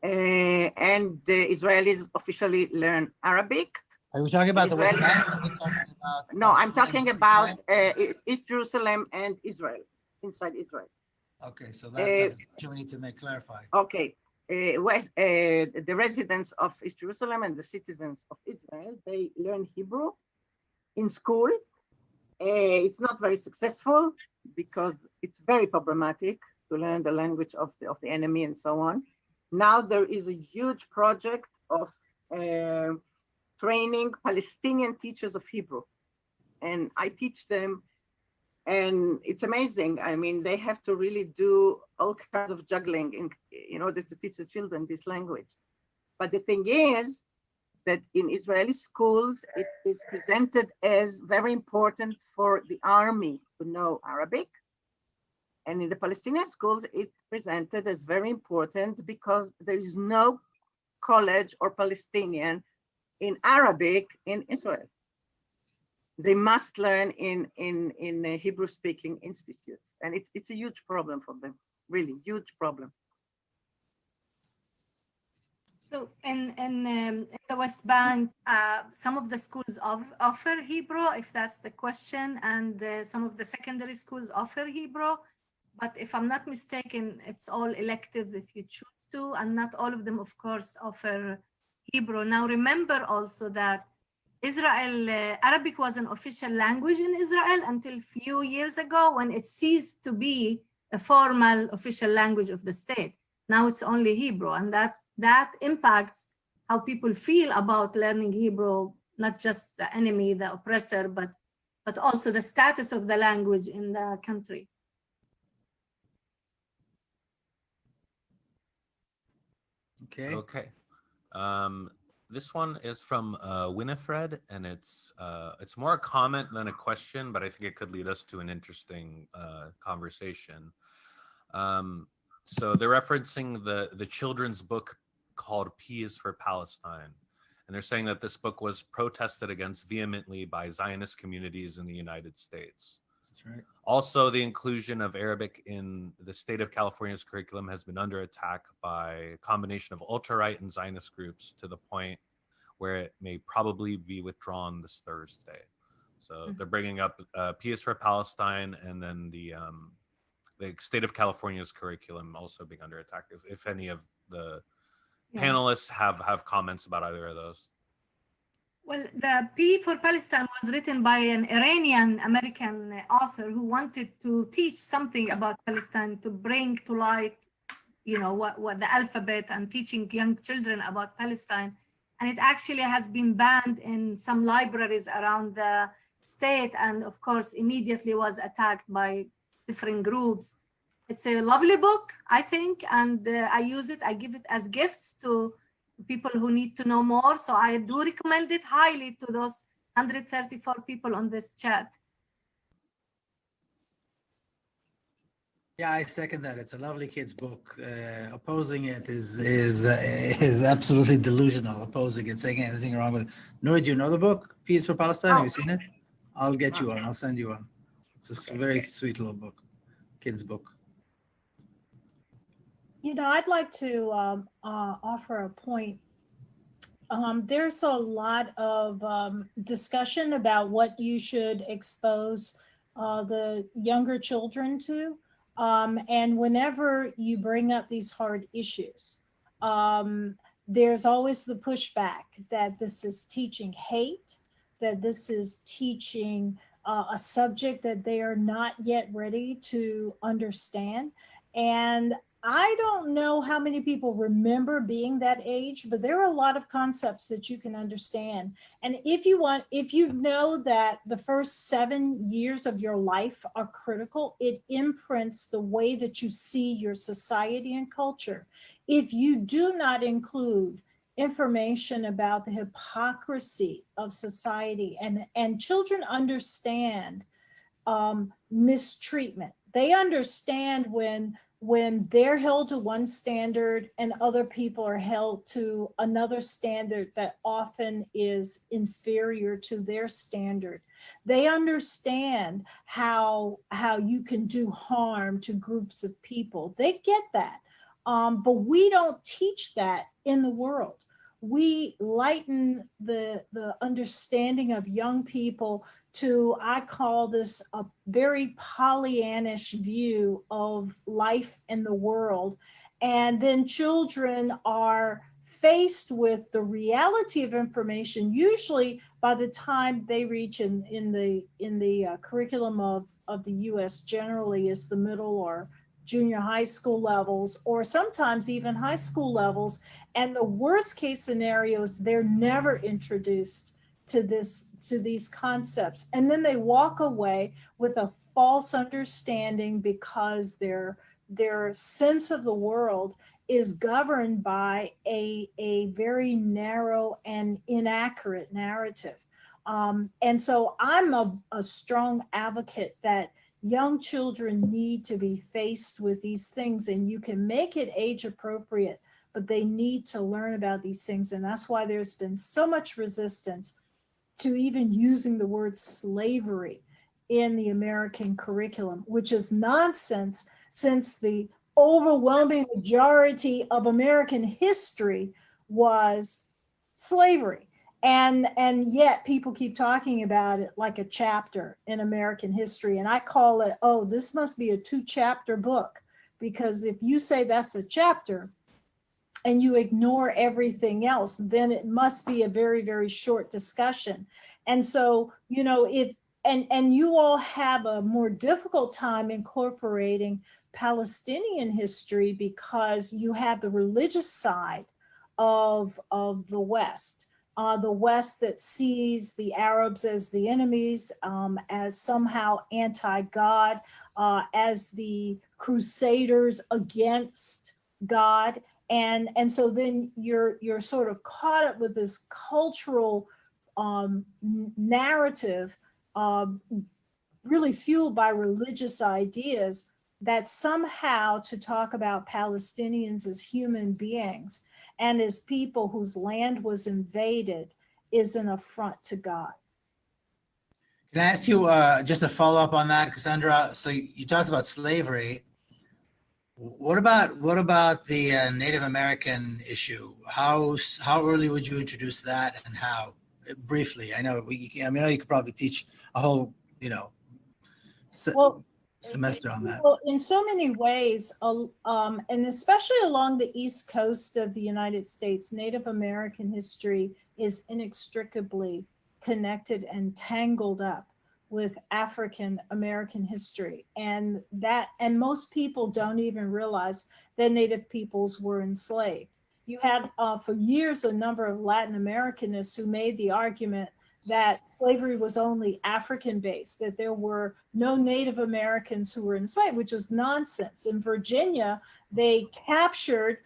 And the Israelis officially learn Arabic. Are we talking about the West Israelis- Bank? Or are we talking about No, I'm talking Palestinians? about East Jerusalem and Israel, inside Israel. Okay, so that's what we need to make clarified. Okay. The residents of East Jerusalem and the citizens of Israel, they learn Hebrew in school. It's not very successful because it's very problematic to learn the language of the enemy and so on. Now there is a huge project of training Palestinian teachers of Hebrew, and I teach them, and it's amazing. I mean, they have to really do all kinds of juggling in order to teach the children this language. But the thing is that in Israeli schools, it is presented as very important for the army to know Arabic. And in the Palestinian schools, it's presented as very important because there is no college or Palestinian in Arabic in Israel. They must learn in Hebrew-speaking institutes, and it's a huge problem for them, really huge problem. So in the West Bank, some of the schools offer Hebrew, if that's the question, and some of the secondary schools offer Hebrew. But if I'm not mistaken, it's all electives if you choose to, and not all of them, of course, offer Hebrew. Now, remember also that Arabic was an official language in Israel until a few years ago when it ceased to be a formal official language of the state. Now it's only Hebrew, and that impacts how people feel about learning Hebrew, not just the enemy, the oppressor, but also the status of the language in the country. Okay. Okay. This one is from Winifred, and it's more a comment than a question, but I think it could lead us to an interesting conversation. So they're referencing the children's book called P is for Palestine. And they're saying that this book was protested against vehemently by Zionist communities in the United States. That's right. Also, the inclusion of Arabic in the state of California's curriculum has been under attack by a combination of ultra-right and Zionist groups to the point where it may probably be withdrawn this Thursday. So they're bringing up P is for Palestine, and then the state of California's curriculum also being under attack. If any of the panelists have comments about either of those. Well, the P for Palestine was written by an Iranian American author who wanted to teach something about Palestine, to bring to light, you know, what the alphabet and teaching young children about Palestine. And it actually has been banned in some libraries around the state, and of course, immediately was attacked by different groups. It's a lovely book, I think, and I use it, I give it as gifts to people who need to know more. So I do recommend it highly to those 134 people on this chat. Yeah, I second that. It's a lovely kid's book. Opposing it is absolutely delusional. Opposing it, saying anything wrong with it. Noor, do you know the book, Peace for Palestine? Have you seen it? I'll get you one. I'll send you one. It's a very sweet little book, kid's book. You know, I'd like to offer a point. There's a lot of discussion about what you should expose the younger children to. And whenever you bring up these hard issues, there's always the pushback that this is teaching hate, that this is teaching a subject that they are not yet ready to understand. And I don't know how many people remember being that age, but there are a lot of concepts that you can understand. And if you know that the first 7 years of your life are critical, it imprints the way that you see your society and culture. If you do not include information about the hypocrisy of society, and children understand mistreatment. They understand when they're held to one standard and other people are held to another standard that often is inferior to their standard. They understand how you can do harm to groups of people. They get that. But we don't teach that in the world. We lighten the understanding of young people to, I call this a very Pollyannish view of life in the world. And then children are faced with the reality of information, usually by the time they reach in the curriculum of the US generally is the middle or junior high school levels, or sometimes even high school levels. And the worst case scenarios, they're never introduced to these concepts. And then they walk away with a false understanding because their sense of the world is governed by a very narrow and inaccurate narrative. And so I'm a strong advocate that young children need to be faced with these things, and you can make it age appropriate, but they need to learn about these things. And that's why there's been so much resistance to even using the word slavery in the American curriculum, which is nonsense since the overwhelming majority of American history was slavery. And yet people keep talking about it like a chapter in American history. And I call it, oh, this must be a 2-chapter book, because if you say that's a chapter and you ignore everything else, then it must be a very, very short discussion. And so, you know, and you all have a more difficult time incorporating Palestinian history because you have the religious side of the West. The West that sees the Arabs as the enemies, as somehow anti-God, as the crusaders against God. And so then you're sort of caught up with this cultural narrative really fueled by religious ideas that somehow to talk about Palestinians as human beings and as people whose land was invaded is an affront to God. Can I ask you just a follow up on that, Cassandra? So you talked about slavery. What about the Native American issue? How early would you introduce that, and how? Briefly, I know you could probably teach a whole semester on that. Well, in so many ways, and especially along the East Coast of the United States, Native American history is inextricably connected and tangled up with African American history. And most people don't even realize that Native peoples were enslaved. You had for years a number of Latin Americanists who made the argument that slavery was only African based, that there were no Native Americans who were enslaved, which was nonsense. In Virginia, they captured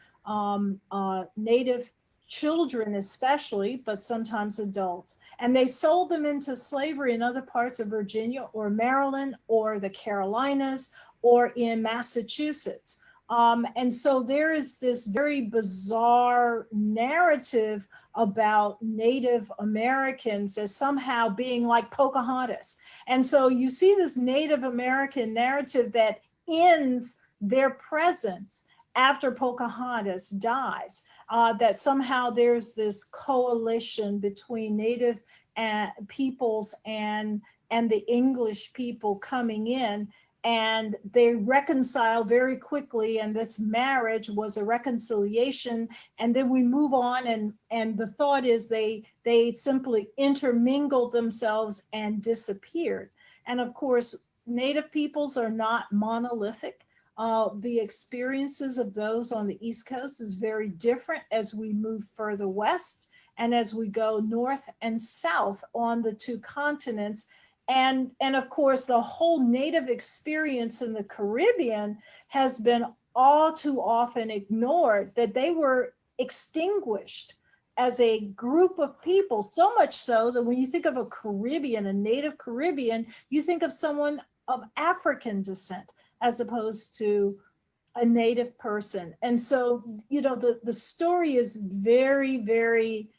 Native children especially, but sometimes adults, and they sold them into slavery in other parts of Virginia or Maryland or the Carolinas or in Massachusetts. And so there is this very bizarre narrative about Native Americans as somehow being like Pocahontas. And so you see this Native American narrative that ends their presence after Pocahontas dies, that somehow there's this coalition between Native peoples and the English people coming in, and they reconcile very quickly, and this marriage was a reconciliation, and then we move on, and the thought is they simply intermingled themselves and disappeared. And of course, Native peoples are not monolithic. The experiences of those on the East Coast is very different as we move further west and as we go north and south on the two continents. And of course, the whole Native experience in the Caribbean has been all too often ignored, that they were extinguished as a group of people, so much so that when you think of a Caribbean, a Native Caribbean, you think of someone of African descent as opposed to a Native person. And so, you know, the story is very, very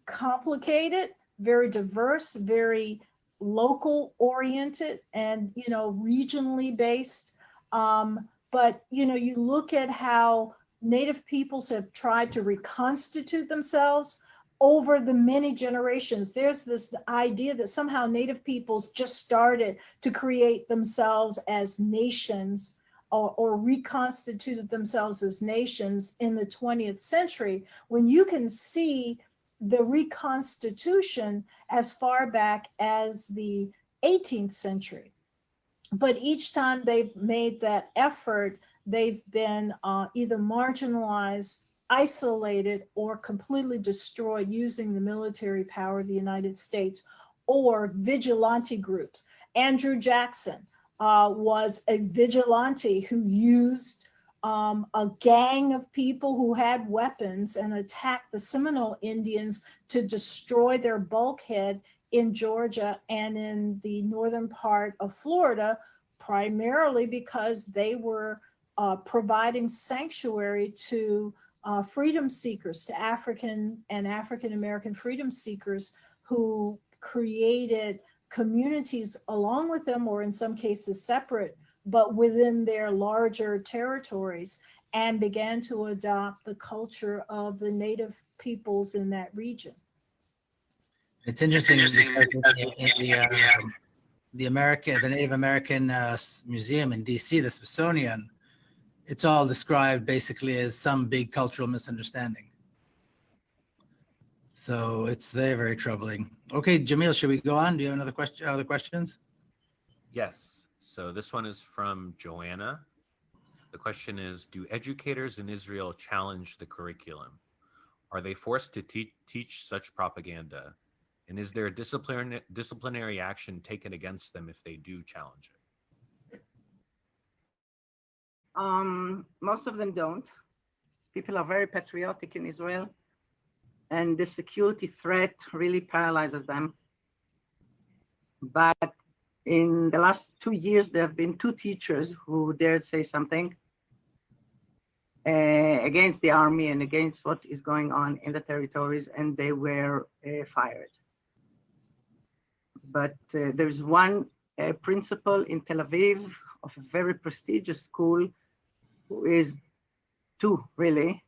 complicated, very diverse, very local oriented, and, you know, regionally based. But, you know, you look at how Native peoples have tried to reconstitute themselves over the many generations. There's this idea that somehow Native peoples just started to create themselves as nations or reconstituted themselves as nations in the 20th century, when you can see the reconstitution as far back as the 18th century. But each time they've made that effort, they've been either marginalized, isolated, or completely destroyed using the military power of the United States or vigilante groups. Andrew Jackson was a vigilante who used a gang of people who had weapons and attacked the Seminole Indians to destroy their bulkhead in Georgia and in the northern part of Florida, primarily because they were providing sanctuary to freedom seekers, to African and African American freedom seekers who created communities along with them, or in some cases separate, but within their larger territories, and began to adopt the culture of the Native peoples in that region. It's interesting because the Native American Museum in DC, the Smithsonian, it's all described basically as some big cultural misunderstanding. So it's very, very troubling. Okay, Jamil, should we go on? Do you have another question? Other questions? Yes. So this one is from Joanna. The question is, do educators in Israel challenge the curriculum? Are they forced to teach such propaganda? And is there a disciplinary action taken against them if they do challenge it? Most of them don't. People are very patriotic in Israel, and the security threat really paralyzes them. But in the last 2 years, there have been 2 teachers who dared say something against the army and against what is going on in the territories, and they were fired. But there's one principal in Tel Aviv of a very prestigious school who is 2 really,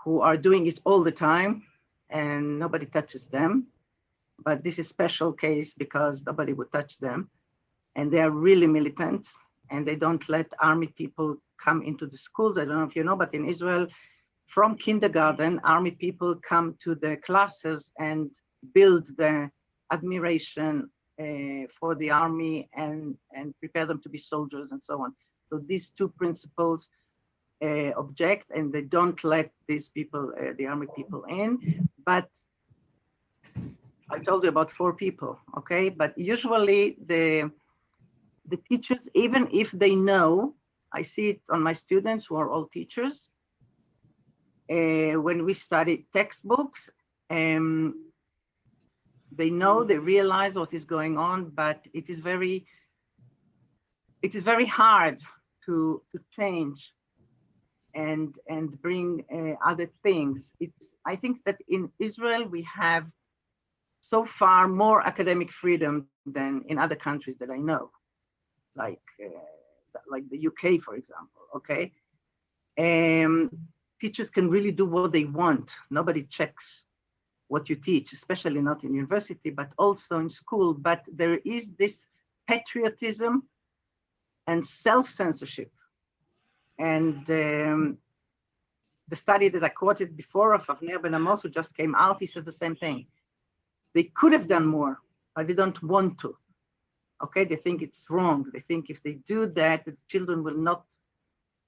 who are doing it all the time and nobody touches them. But this is a special case because nobody would touch them. And they are really militant, and they don't let army people come into the schools. I don't know if you know, but in Israel, from kindergarten, army people come to the classes and build the admiration for the army and prepare them to be soldiers and so on. So these two principles object, and they don't let these people, the army people, in. But I told you about 4 people, okay? But usually the teachers, even if they know, I see it on my students who are all teachers, when we study textbooks, they know, they realize what is going on, but it is very hard to change and bring other things. I think that in Israel we have so far more academic freedom than in other countries that I know, like the UK, for example. Okay, teachers can really do what they want. Nobody checks what you teach, especially not in university, but also in school. But there is this patriotism and self-censorship. And the study that I quoted before of Avner Ben Amos, who just came out, he says the same thing. They could have done more, but they don't want to. Okay, they think it's wrong. They think if they do that, the children will not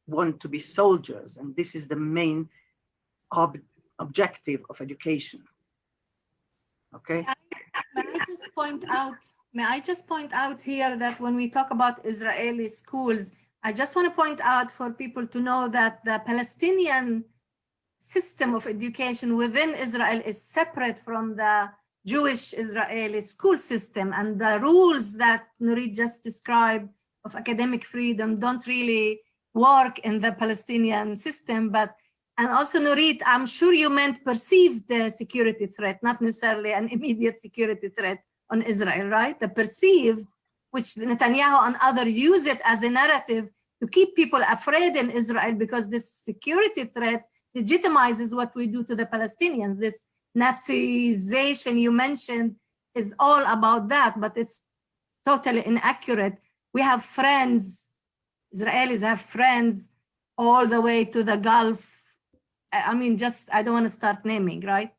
want to be soldiers. And this is the main objective of education. Okay. May I just point out here that when we talk about Israeli schools, I just want to point out for people to know that the Palestinian system of education within Israel is separate from the Jewish Israeli school system, and the rules that Nurit just described of academic freedom don't really work in the Palestinian system. And also, Nurit, I'm sure you meant perceived security threat, not necessarily an immediate security threat on Israel, right? The perceived, which Netanyahu and others use it as a narrative to keep people afraid in Israel, because this security threat legitimizes what we do to the Palestinians. This Nazization you mentioned is all about that, but it's totally inaccurate. We have friends, Israelis have friends all the way to the Gulf. I mean, I don't want to start naming, right?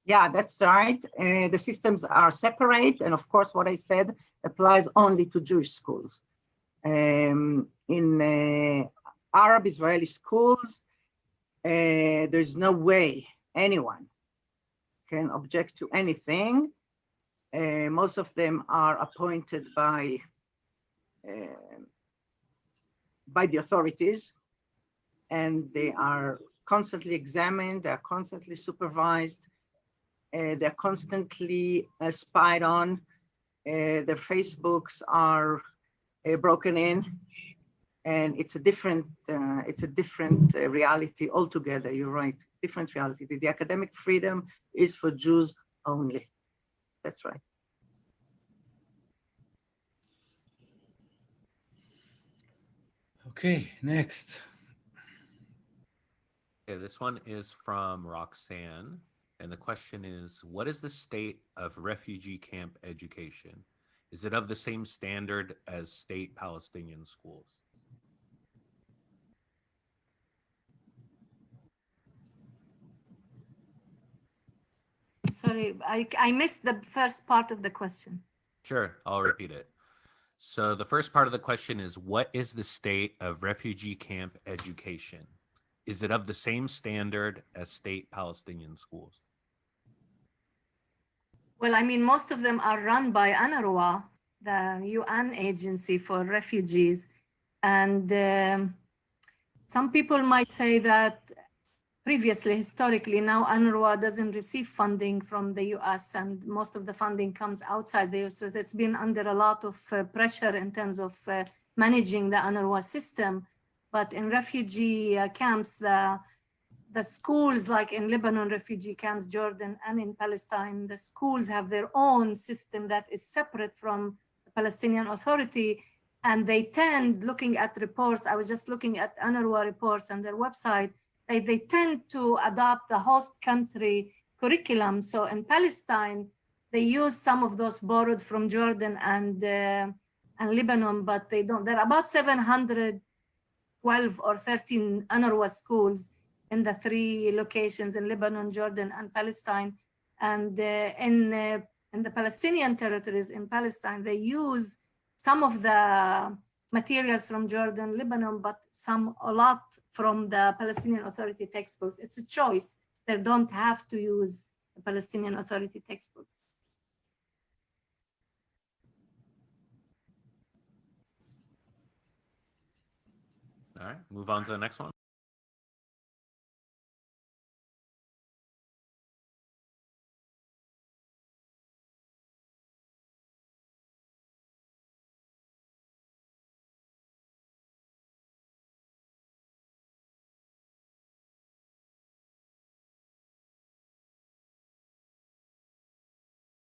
Yeah, that's right. The systems are separate. And of course, what I said applies only to Jewish schools. In Arab Israeli schools, there's no way anyone can object to anything. Most of them are appointed by the authorities, and they are constantly examined, they are constantly supervised, they're constantly spied on, their Facebooks are broken in, and it's a different reality altogether. You're right, different reality. The academic freedom is for Jews only. That's right. Okay, next. Okay, this one is from Roxanne, and the question is, what is the state of refugee camp education? Is it of the same standard as state Palestinian schools? Sorry, I missed the first part of the question. Sure, I'll repeat it. So the first part of the question is, what is the state of refugee camp education? Is it of the same standard as state Palestinian schools? Well, I mean, most of them are run by UNRWA, the UN agency for refugees. And some people might say that previously, historically, now UNRWA doesn't receive funding from the US, and most of the funding comes outside the US. So it's been under a lot of pressure in terms of managing the UNRWA system. But in refugee camps, the schools, like in Lebanon refugee camps, Jordan, and in Palestine, the schools have their own system that is separate from the Palestinian Authority. And they tend, looking at reports, I was just looking at UNRWA reports and their website, they tend to adopt the host country curriculum. So in Palestine, they use some of those borrowed from Jordan and Lebanon, but they don't. There are about 720 12 or 13 UNRWA schools in the 3 locations in Lebanon, Jordan, and Palestine. And in the Palestinian territories in Palestine, they use some of the materials from Jordan, Lebanon, but a lot from the Palestinian Authority textbooks. It's a choice. They don't have to use the Palestinian Authority textbooks. All right, move on to the next one.